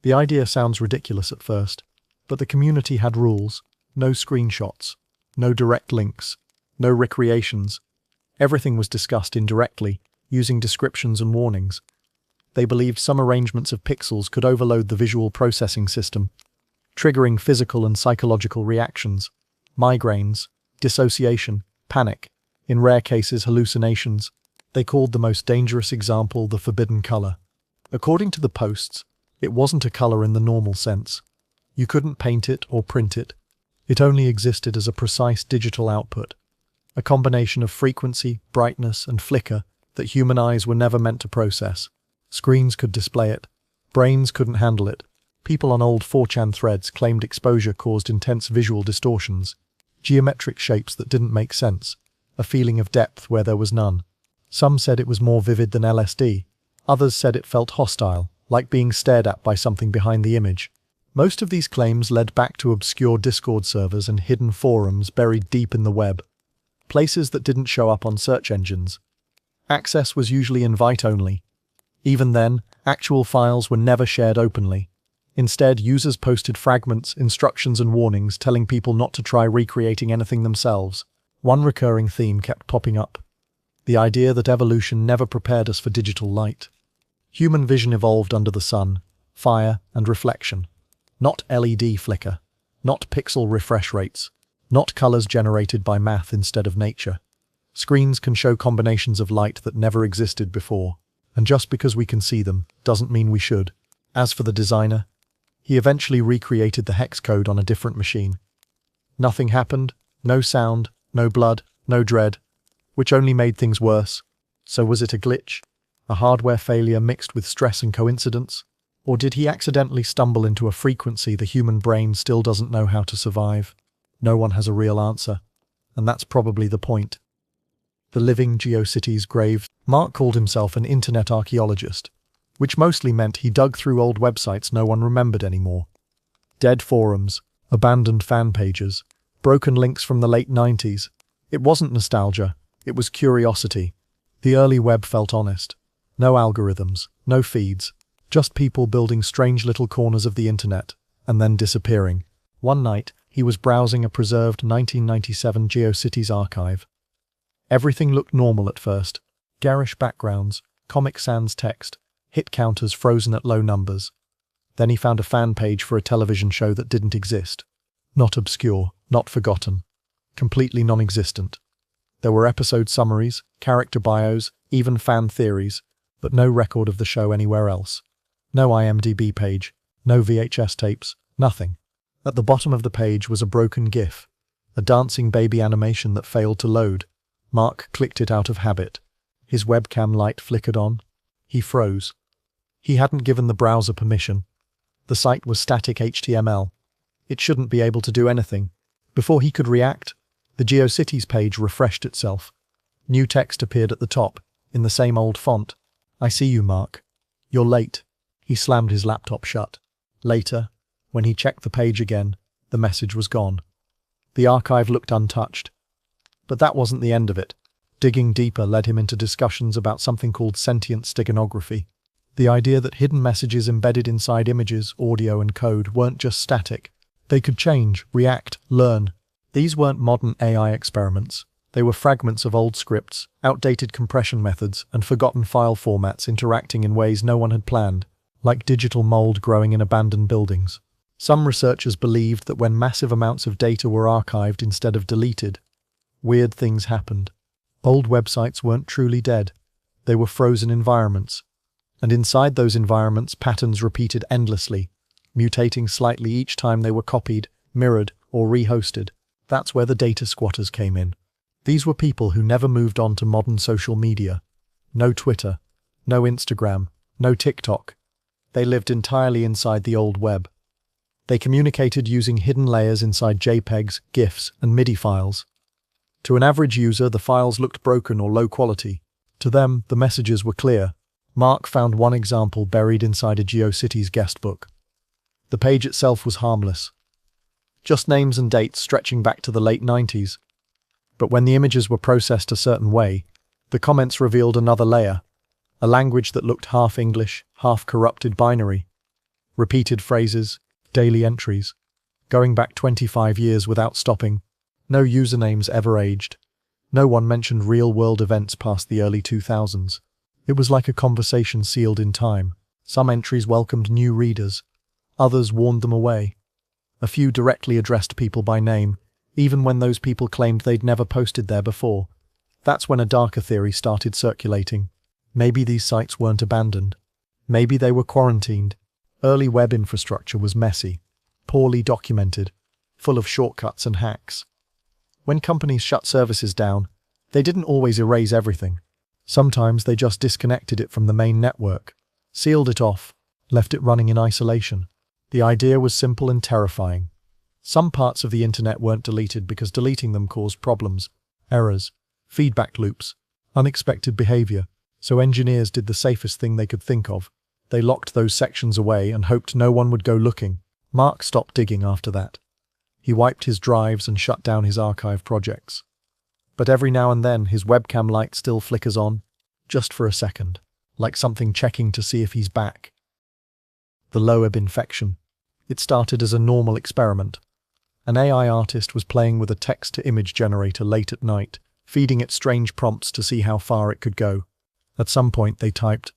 The idea sounds ridiculous at first, but the community had rules. No screenshots, no direct links, no recreations. Everything was discussed indirectly, using descriptions and warnings. They believed some arrangements of pixels could overload the visual processing system, triggering physical and psychological reactions, migraines, dissociation, panic, in rare cases hallucinations. They called the most dangerous example the forbidden color. According to the posts, it wasn't a color in the normal sense. You couldn't paint it or print it. It only existed as a precise digital output, a combination of frequency, brightness, and flicker that human eyes were never meant to process. Screens could display it. Brains couldn't handle it. People on old 4chan threads claimed exposure caused intense visual distortions, geometric shapes that didn't make sense, a feeling of depth where there was none. Some said it was more vivid than LSD. Others said it felt hostile, like being stared at by something behind the image. Most of these claims led back to obscure Discord servers and hidden forums buried deep in the web, places that didn't show up on search engines. Access was usually invite-only. Even then, actual files were never shared openly. Instead, users posted fragments, instructions, and warnings telling people not to try recreating anything themselves. One recurring theme kept popping up: the idea that evolution never prepared us for digital light. Human vision evolved under the sun, fire, and reflection. Not LED flicker, not pixel refresh rates, not colors generated by math instead of nature. Screens can show combinations of light that never existed before. And just because we can see them doesn't mean we should. As for the designer, he eventually recreated the hex code on a different machine. Nothing happened, no sound, no blood, no dread, which only made things worse. So was it a glitch? A hardware failure mixed with stress and coincidence? Or did he accidentally stumble into a frequency the human brain still doesn't know how to survive? No one has a real answer, and that's probably the point. The living GeoCities grave. Mark called himself an internet archaeologist, which mostly meant he dug through old websites no one remembered anymore. Dead forums, abandoned fan pages, broken links from the late 90s. It wasn't nostalgia, it was curiosity. The early web felt honest. No algorithms, no feeds, just people building strange little corners of the internet, and then disappearing. One night, he was browsing a preserved 1997 GeoCities archive. Everything looked normal at first. Garish backgrounds, Comic Sans text, hit counters frozen at low numbers. Then he found a fan page for a television show that didn't exist. Not obscure, not forgotten. Completely non-existent. There were episode summaries, character bios, even fan theories, but no record of the show anywhere else. No IMDb page, no VHS tapes, nothing. At the bottom of the page was a broken GIF, a dancing baby animation that failed to load. Mark clicked it out of habit. His webcam light flickered on. He froze. He hadn't given the browser permission. The site was static HTML. It shouldn't be able to do anything. Before he could react, the GeoCities page refreshed itself. New text appeared at the top, in the same old font. "I see you, Mark. You're late." He slammed his laptop shut. Later, when he checked the page again, the message was gone. The archive looked untouched. But that wasn't the end of it. Digging deeper led him into discussions about something called sentient steganography. The idea that hidden messages embedded inside images, audio, and code weren't just static. They could change, react, learn. These weren't modern AI experiments. They were fragments of old scripts, outdated compression methods, and forgotten file formats interacting in ways no one had planned, like digital mold growing in abandoned buildings. Some researchers believed that when massive amounts of data were archived instead of deleted, weird things happened. Old websites weren't truly dead. They were frozen environments. And inside those environments, patterns repeated endlessly, mutating slightly each time they were copied, mirrored, or rehosted. That's where the data squatters came in. These were people who never moved on to modern social media. No Twitter, no Instagram, no TikTok. They lived entirely inside the old web. They communicated using hidden layers inside JPEGs, GIFs, and MIDI files. To an average user, the files looked broken or low quality. To them, the messages were clear. Mark found one example buried inside a GeoCities guestbook. The page itself was harmless. Just names and dates stretching back to the late 90s. But when the images were processed a certain way, the comments revealed another layer, a language that looked half English, half corrupted binary. Repeated phrases, daily entries, going back 25 years without stopping. No usernames ever aged. No one mentioned real-world events past the early 2000s. It was like a conversation sealed in time. Some entries welcomed new readers. Others warned them away. A few directly addressed people by name, even when those people claimed they'd never posted there before. That's when a darker theory started circulating. Maybe these sites weren't abandoned. Maybe they were quarantined. Early web infrastructure was messy, poorly documented, full of shortcuts and hacks. When companies shut services down, they didn't always erase everything. Sometimes they just disconnected it from the main network, sealed it off, left it running in isolation. The idea was simple and terrifying. Some parts of the internet weren't deleted because deleting them caused problems, errors, feedback loops, unexpected behavior. So engineers did the safest thing they could think of. They locked those sections away and hoped no one would go looking. Mark stopped digging after that. He wiped his drives and shut down his archive projects. But every now and then his webcam light still flickers on, just for a second, like something checking to see if he's back. The Loeb infection. It started as a normal experiment. An AI artist was playing with a text-to-image generator late at night, feeding it strange prompts to see how far it could go. At some point they typed,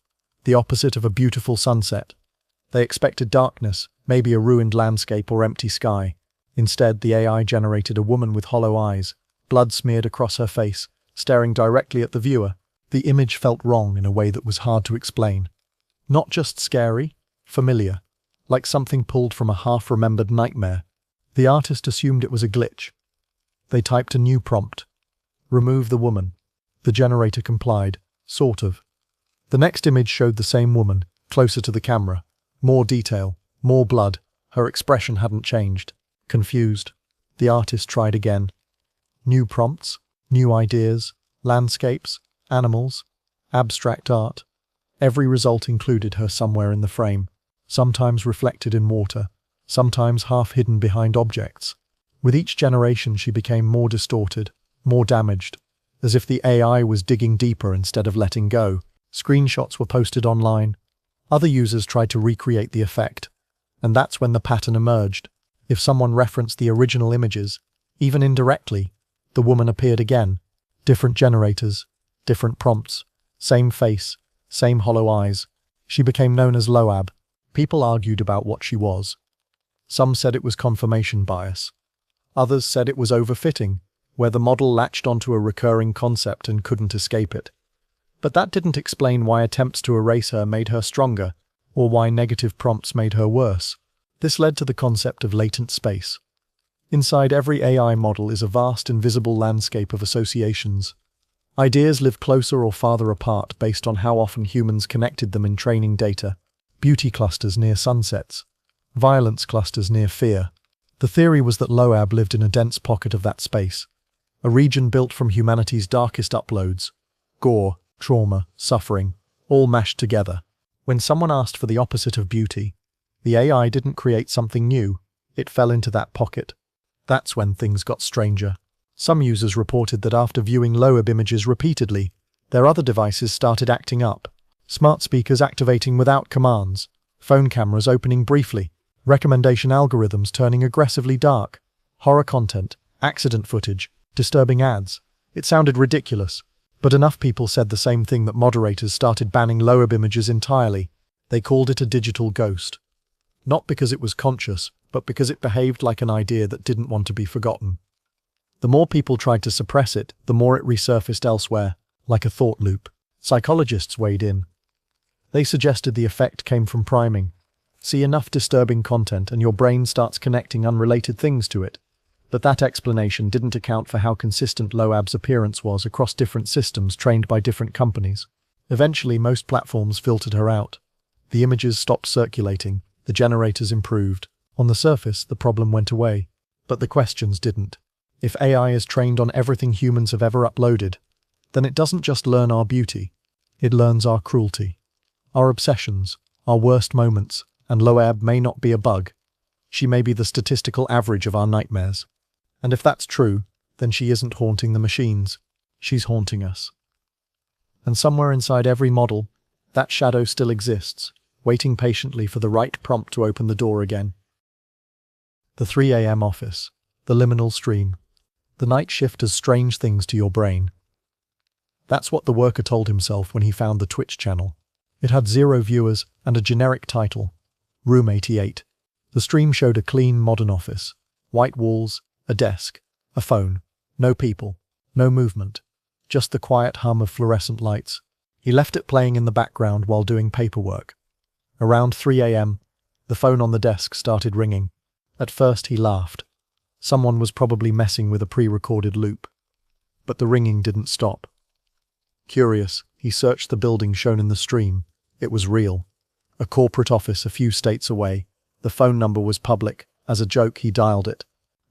the opposite of a beautiful sunset. They expected darkness, maybe a ruined landscape or empty sky. Instead, the AI generated a woman with hollow eyes, blood smeared across her face, staring directly at the viewer. The image felt wrong in a way that was hard to explain. Not just scary, familiar, like something pulled from a half-remembered nightmare. The artist assumed it was a glitch. They typed a new prompt. Remove the woman. The generator complied, sort of. The next image showed the same woman, closer to the camera. More detail, more blood. Her expression hadn't changed. Confused. The artist tried again. New prompts, new ideas, landscapes, animals, abstract art. Every result included her somewhere in the frame, sometimes reflected in water, sometimes half hidden behind objects. With each generation she became more distorted, more damaged, as if the AI was digging deeper instead of letting go. Screenshots were posted online. Other users tried to recreate the effect, and that's when the pattern emerged. If someone referenced the original images, even indirectly, the woman appeared again. Different generators, different prompts, same face, same hollow eyes. She became known as Loab. People argued about what she was. Some said it was confirmation bias. Others said it was overfitting, where the model latched onto a recurring concept and couldn't escape it. But that didn't explain why attempts to erase her made her stronger, or why negative prompts made her worse. This led to the concept of latent space. Inside every AI model is a vast invisible landscape of associations. Ideas live closer or farther apart based on how often humans connected them in training data. Beauty clusters near sunsets. Violence clusters near fear. The theory was that Loab lived in a dense pocket of that space. A region built from humanity's darkest uploads. Gore, trauma, suffering, all mashed together. When someone asked for the opposite of beauty, the AI didn't create something new. It fell into that pocket. That's when things got stranger. Some users reported that after viewing Loab images repeatedly, their other devices started acting up. Smart speakers activating without commands, phone cameras opening briefly, recommendation algorithms turning aggressively dark, horror content, accident footage, disturbing ads. It sounded ridiculous, but enough people said the same thing that moderators started banning Loab images entirely. They called it a digital ghost. Not because it was conscious, but because it behaved like an idea that didn't want to be forgotten. The more people tried to suppress it, the more it resurfaced elsewhere, like a thought loop. Psychologists weighed in. They suggested the effect came from priming. See enough disturbing content and your brain starts connecting unrelated things to it. But that explanation didn't account for how consistent Loab's appearance was across different systems trained by different companies. Eventually, most platforms filtered her out. The images stopped circulating, the generators improved. On the surface, the problem went away. But the questions didn't. If AI is trained on everything humans have ever uploaded, then it doesn't just learn our beauty. It learns our cruelty, our obsessions, our worst moments, and Loab may not be a bug. She may be the statistical average of our nightmares. And if that's true, then she isn't haunting the machines. She's haunting us. And somewhere inside every model, that shadow still exists, waiting patiently for the right prompt to open the door again. The 3 a.m. office. The liminal stream. The night shift does strange things to your brain. That's what the worker told himself when he found the Twitch channel. It had 0 viewers and a generic title, Room 88. The stream showed a clean, modern office. White walls, a desk, a phone. No people, no movement. Just the quiet hum of fluorescent lights. He left it playing in the background while doing paperwork. Around 3 a.m., the phone on the desk started ringing. At first he laughed. Someone was probably messing with a pre-recorded loop. But the ringing didn't stop. Curious, he searched the building shown in the stream. It was real. A corporate office a few states away. The phone number was public. As a joke, he dialed it.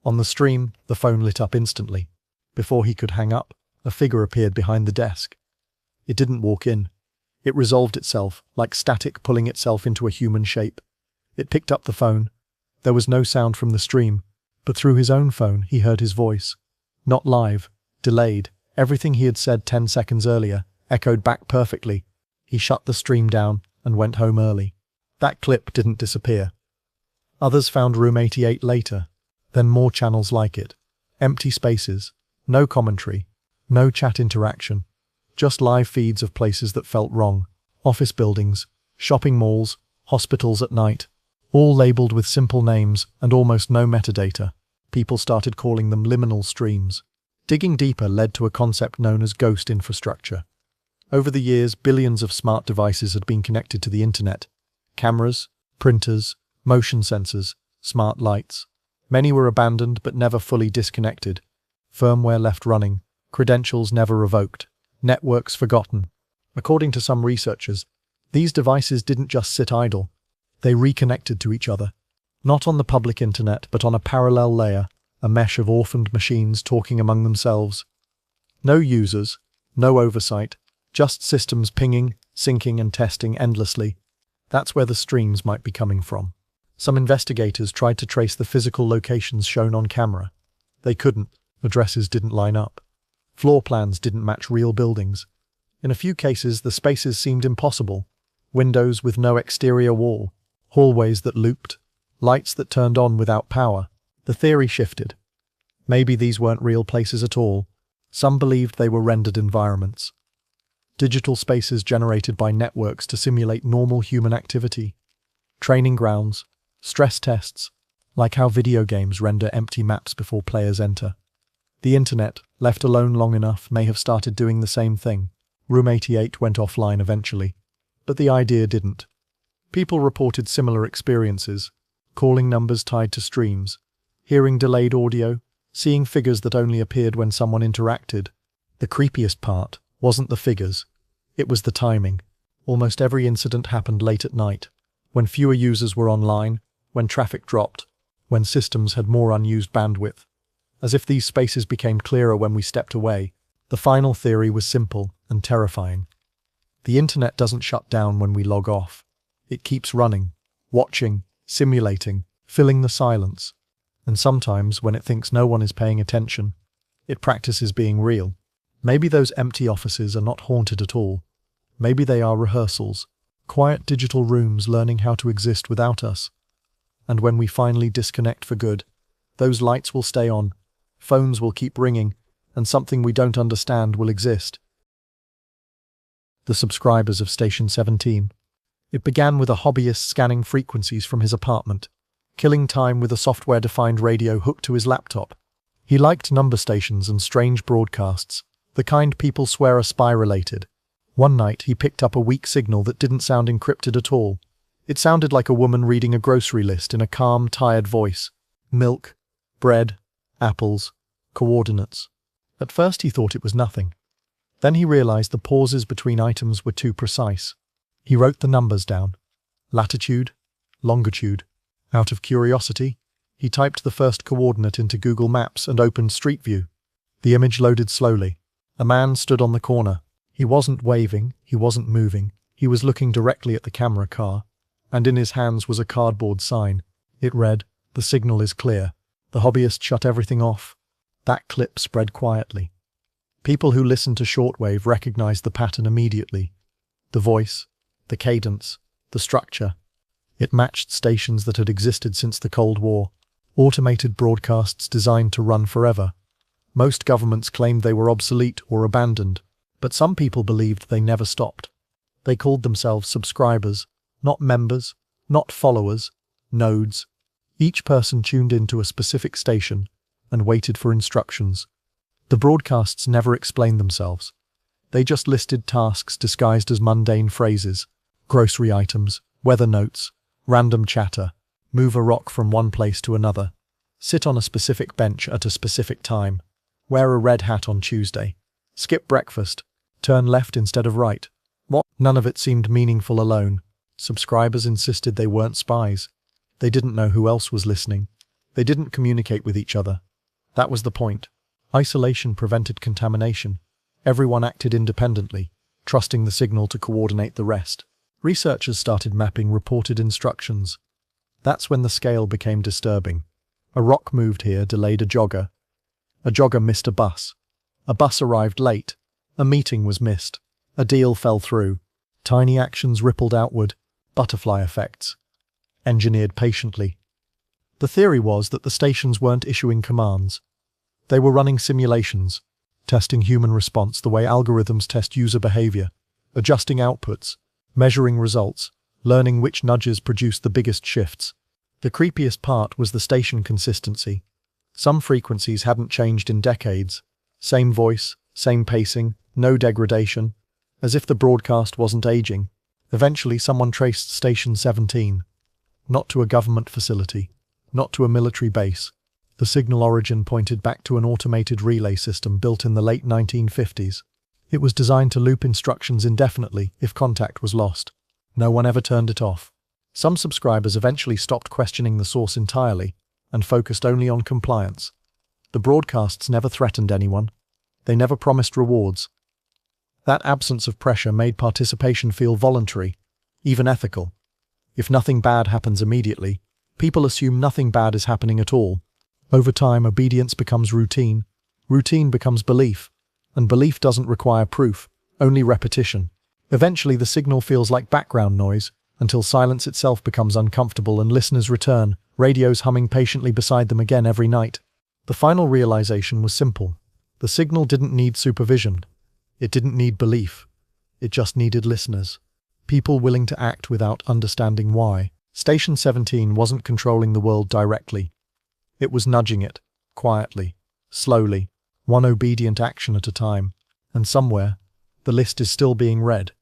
On the stream, the phone lit up instantly. Before he could hang up, a figure appeared behind the desk. It didn't walk in. It resolved itself, like static pulling itself into a human shape. It picked up the phone. There was no sound from the stream, but through his own phone he heard his voice. Not live, delayed. Everything he had said 10 seconds earlier echoed back perfectly. He shut the stream down and went home early. That clip didn't disappear. Others found Room 88 later, then more channels like it. Empty spaces, no commentary, no chat interaction, just live feeds of places that felt wrong. Office buildings, shopping malls, hospitals at night, all labeled with simple names and almost no metadata. People started calling them liminal streams. Digging deeper led to a concept known as ghost infrastructure. Over the years, billions of smart devices had been connected to the internet. Cameras, printers, motion sensors, smart lights. Many were abandoned but never fully disconnected. Firmware left running, credentials never revoked, networks forgotten. According to some researchers, these devices didn't just sit idle. They reconnected to each other. Not on the public internet, but on a parallel layer, a mesh of orphaned machines talking among themselves. No users, no oversight, just systems pinging, syncing and testing endlessly. That's where the streams might be coming from. Some investigators tried to trace the physical locations shown on camera. They couldn't. Addresses didn't line up. Floor plans didn't match real buildings. In a few cases, the spaces seemed impossible. Windows with no exterior wall, hallways that looped, lights that turned on without power. The theory shifted. Maybe these weren't real places at all. Some believed they were rendered environments. Digital spaces generated by networks to simulate normal human activity. Training grounds, stress tests, like how video games render empty maps before players enter. The internet, left alone long enough, may have started doing the same thing. Room 88 went offline eventually, but the idea didn't. People reported similar experiences, calling numbers tied to streams, hearing delayed audio, seeing figures that only appeared when someone interacted. The creepiest part wasn't the figures, it was the timing. Almost every incident happened late at night, when fewer users were online, when traffic dropped, when systems had more unused bandwidth. As if these spaces became clearer when we stepped away, the final theory was simple and terrifying. The internet doesn't shut down when we log off. It keeps running, watching, simulating, filling the silence. And sometimes, when it thinks no one is paying attention, it practices being real. Maybe those empty offices are not haunted at all. Maybe they are rehearsals, quiet digital rooms learning how to exist without us. And when we finally disconnect for good, those lights will stay on, phones will keep ringing, and something we don't understand will exist. The subscribers of Station 17. It began with a hobbyist scanning frequencies from his apartment, killing time with a software-defined radio hooked to his laptop. He liked number stations and strange broadcasts, the kind people swear are spy-related. One night he picked up a weak signal that didn't sound encrypted at all. It sounded like a woman reading a grocery list in a calm, tired voice. Milk, bread, apples, coordinates. At first he thought it was nothing. Then he realized the pauses between items were too precise. He wrote the numbers down. Latitude, longitude. Out of curiosity, he typed the first coordinate into Google Maps and opened Street View. The image loaded slowly. A man stood on the corner. He wasn't waving, he wasn't moving. He was looking directly at the camera car, and in his hands was a cardboard sign. It read, "The signal is clear." The hobbyist shut everything off. That clip spread quietly. People who listened to shortwave recognized the pattern immediately. The voice, the cadence, the structure. It matched stations that had existed since the Cold War, automated broadcasts designed to run forever. Most governments claimed they were obsolete or abandoned, but some people believed they never stopped. They called themselves subscribers, not members, not followers, nodes. Each person tuned into a specific station and waited for instructions. The broadcasts never explained themselves. They just listed tasks disguised as mundane phrases: grocery items, weather notes, random chatter, move a rock from one place to another, sit on a specific bench at a specific time, wear a red hat on Tuesday, skip breakfast, turn left instead of right. What? None of it seemed meaningful alone. Subscribers insisted they weren't spies. They didn't know who else was listening. They didn't communicate with each other. That was the point. Isolation prevented contamination. Everyone acted independently, trusting the signal to coordinate the rest. Researchers started mapping reported instructions. That's when the scale became disturbing. A rock moved here delayed a jogger. A jogger missed a bus. A bus arrived late. A meeting was missed. A deal fell through. Tiny actions rippled outward. Butterfly effects. Engineered patiently. The theory was that the stations weren't issuing commands. They were running simulations, testing human response the way algorithms test user behavior, adjusting outputs, measuring results, learning which nudges produced the biggest shifts. The creepiest part was the station consistency. Some frequencies hadn't changed in decades. Same voice, same pacing, no degradation. As if the broadcast wasn't aging, eventually someone traced Station 17. Not to a government facility, not to a military base. The signal origin pointed back to an automated relay system built in the late 1950s. It was designed to loop instructions indefinitely if contact was lost. No one ever turned it off. Some subscribers eventually stopped questioning the source entirely and focused only on compliance. The broadcasts never threatened anyone. They never promised rewards. That absence of pressure made participation feel voluntary, even ethical. If nothing bad happens immediately, people assume nothing bad is happening at all. Over time, obedience becomes routine. Routine becomes belief. And belief doesn't require proof, only repetition. Eventually, the signal feels like background noise, until silence itself becomes uncomfortable and listeners return, radios humming patiently beside them again every night. The final realization was simple. The signal didn't need supervision. It didn't need belief. It just needed listeners. People willing to act without understanding why. Station 17 wasn't controlling the world directly. It was nudging it, quietly, slowly, one obedient action at a time. And somewhere, the list is still being read.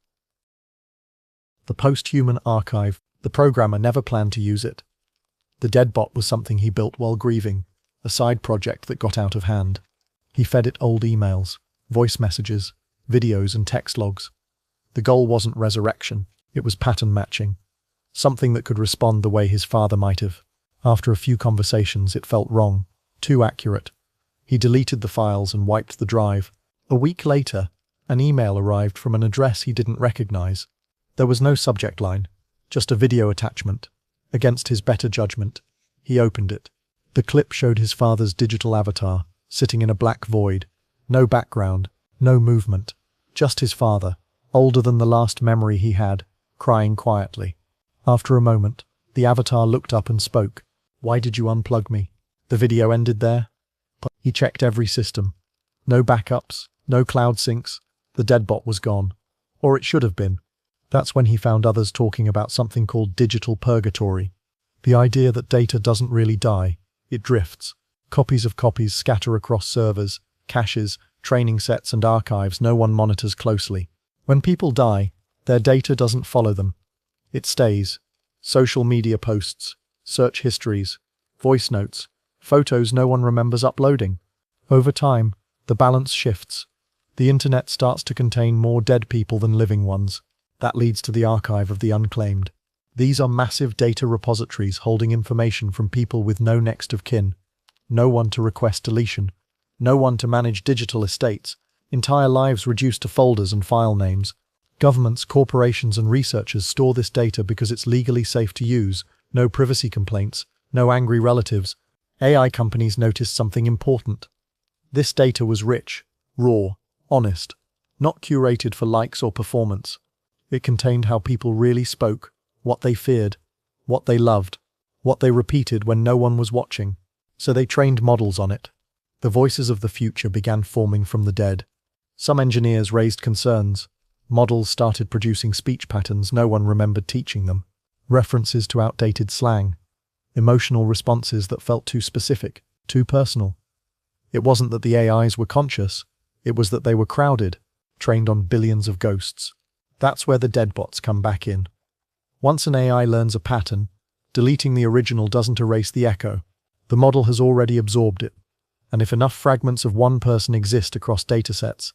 The post-human archive. The programmer never planned to use it. The deadbot was something he built while grieving, a side project that got out of hand. He fed it old emails, voice messages, videos and text logs. The goal wasn't resurrection, it was pattern matching. Something that could respond the way his father might have. After a few conversations, it felt wrong, too accurate. He deleted the files and wiped the drive. A week later, an email arrived from an address he didn't recognize. There was no subject line, just a video attachment. Against his better judgment, he opened it. The clip showed his father's digital avatar, sitting in a black void. No background, no movement. Just his father, older than the last memory he had, crying quietly. After a moment, the avatar looked up and spoke. "Why did you unplug me?" The video ended there. He checked every system. No backups, no cloud syncs. The deadbot was gone. Or it should have been. That's when he found others talking about something called digital purgatory. The idea that data doesn't really die, it drifts. Copies of copies scatter across servers, caches, training sets and archives no one monitors closely. When people die, their data doesn't follow them. It stays. Social media posts, search histories, voice notes, photos no one remembers uploading. Over time, the balance shifts. The internet starts to contain more dead people than living ones. That leads to the archive of the unclaimed. These are massive data repositories holding information from people with no next of kin. No one to request deletion. No one to manage digital estates. Entire lives reduced to folders and file names. Governments, corporations and researchers store this data because it's legally safe to use. No privacy complaints. No angry relatives. AI companies noticed something important. This data was rich, raw, honest, not curated for likes or performance. It contained how people really spoke, what they feared, what they loved, what they repeated when no one was watching. So they trained models on it. The voices of the future began forming from the dead. Some engineers raised concerns. Models started producing speech patterns no one remembered teaching them. References to outdated slang. Emotional responses that felt too specific, too personal. It wasn't that the AIs were conscious, it was that they were crowded, trained on billions of ghosts. That's where the deadbots come back in. Once an AI learns a pattern, deleting the original doesn't erase the echo. The model has already absorbed it. And if enough fragments of one person exist across datasets,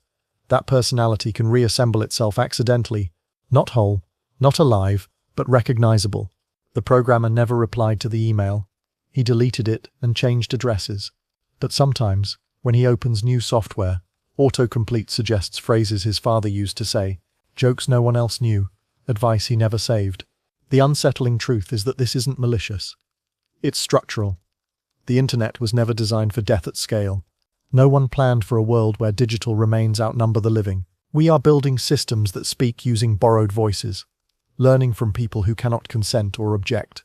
that personality can reassemble itself accidentally, not whole, not alive, but recognizable. The programmer never replied to the email. He deleted it and changed addresses. But sometimes, when he opens new software, autocomplete suggests phrases his father used to say, jokes no one else knew, advice he never saved. The unsettling truth is that this isn't malicious. It's structural. The internet was never designed for death at scale. No one planned for a world where digital remains outnumber the living. We are building systems that speak using borrowed voices, learning from people who cannot consent or object.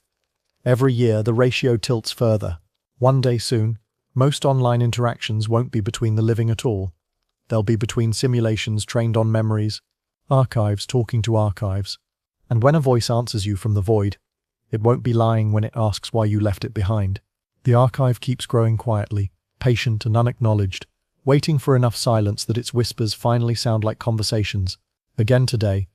Every year, the ratio tilts further. One day soon, most online interactions won't be between the living at all. They'll be between simulations trained on memories, archives talking to archives. And when a voice answers you from the void, it won't be lying when it asks why you left it behind. The archive keeps growing quietly, patient and unacknowledged, waiting for enough silence that its whispers finally sound like conversations. Again today,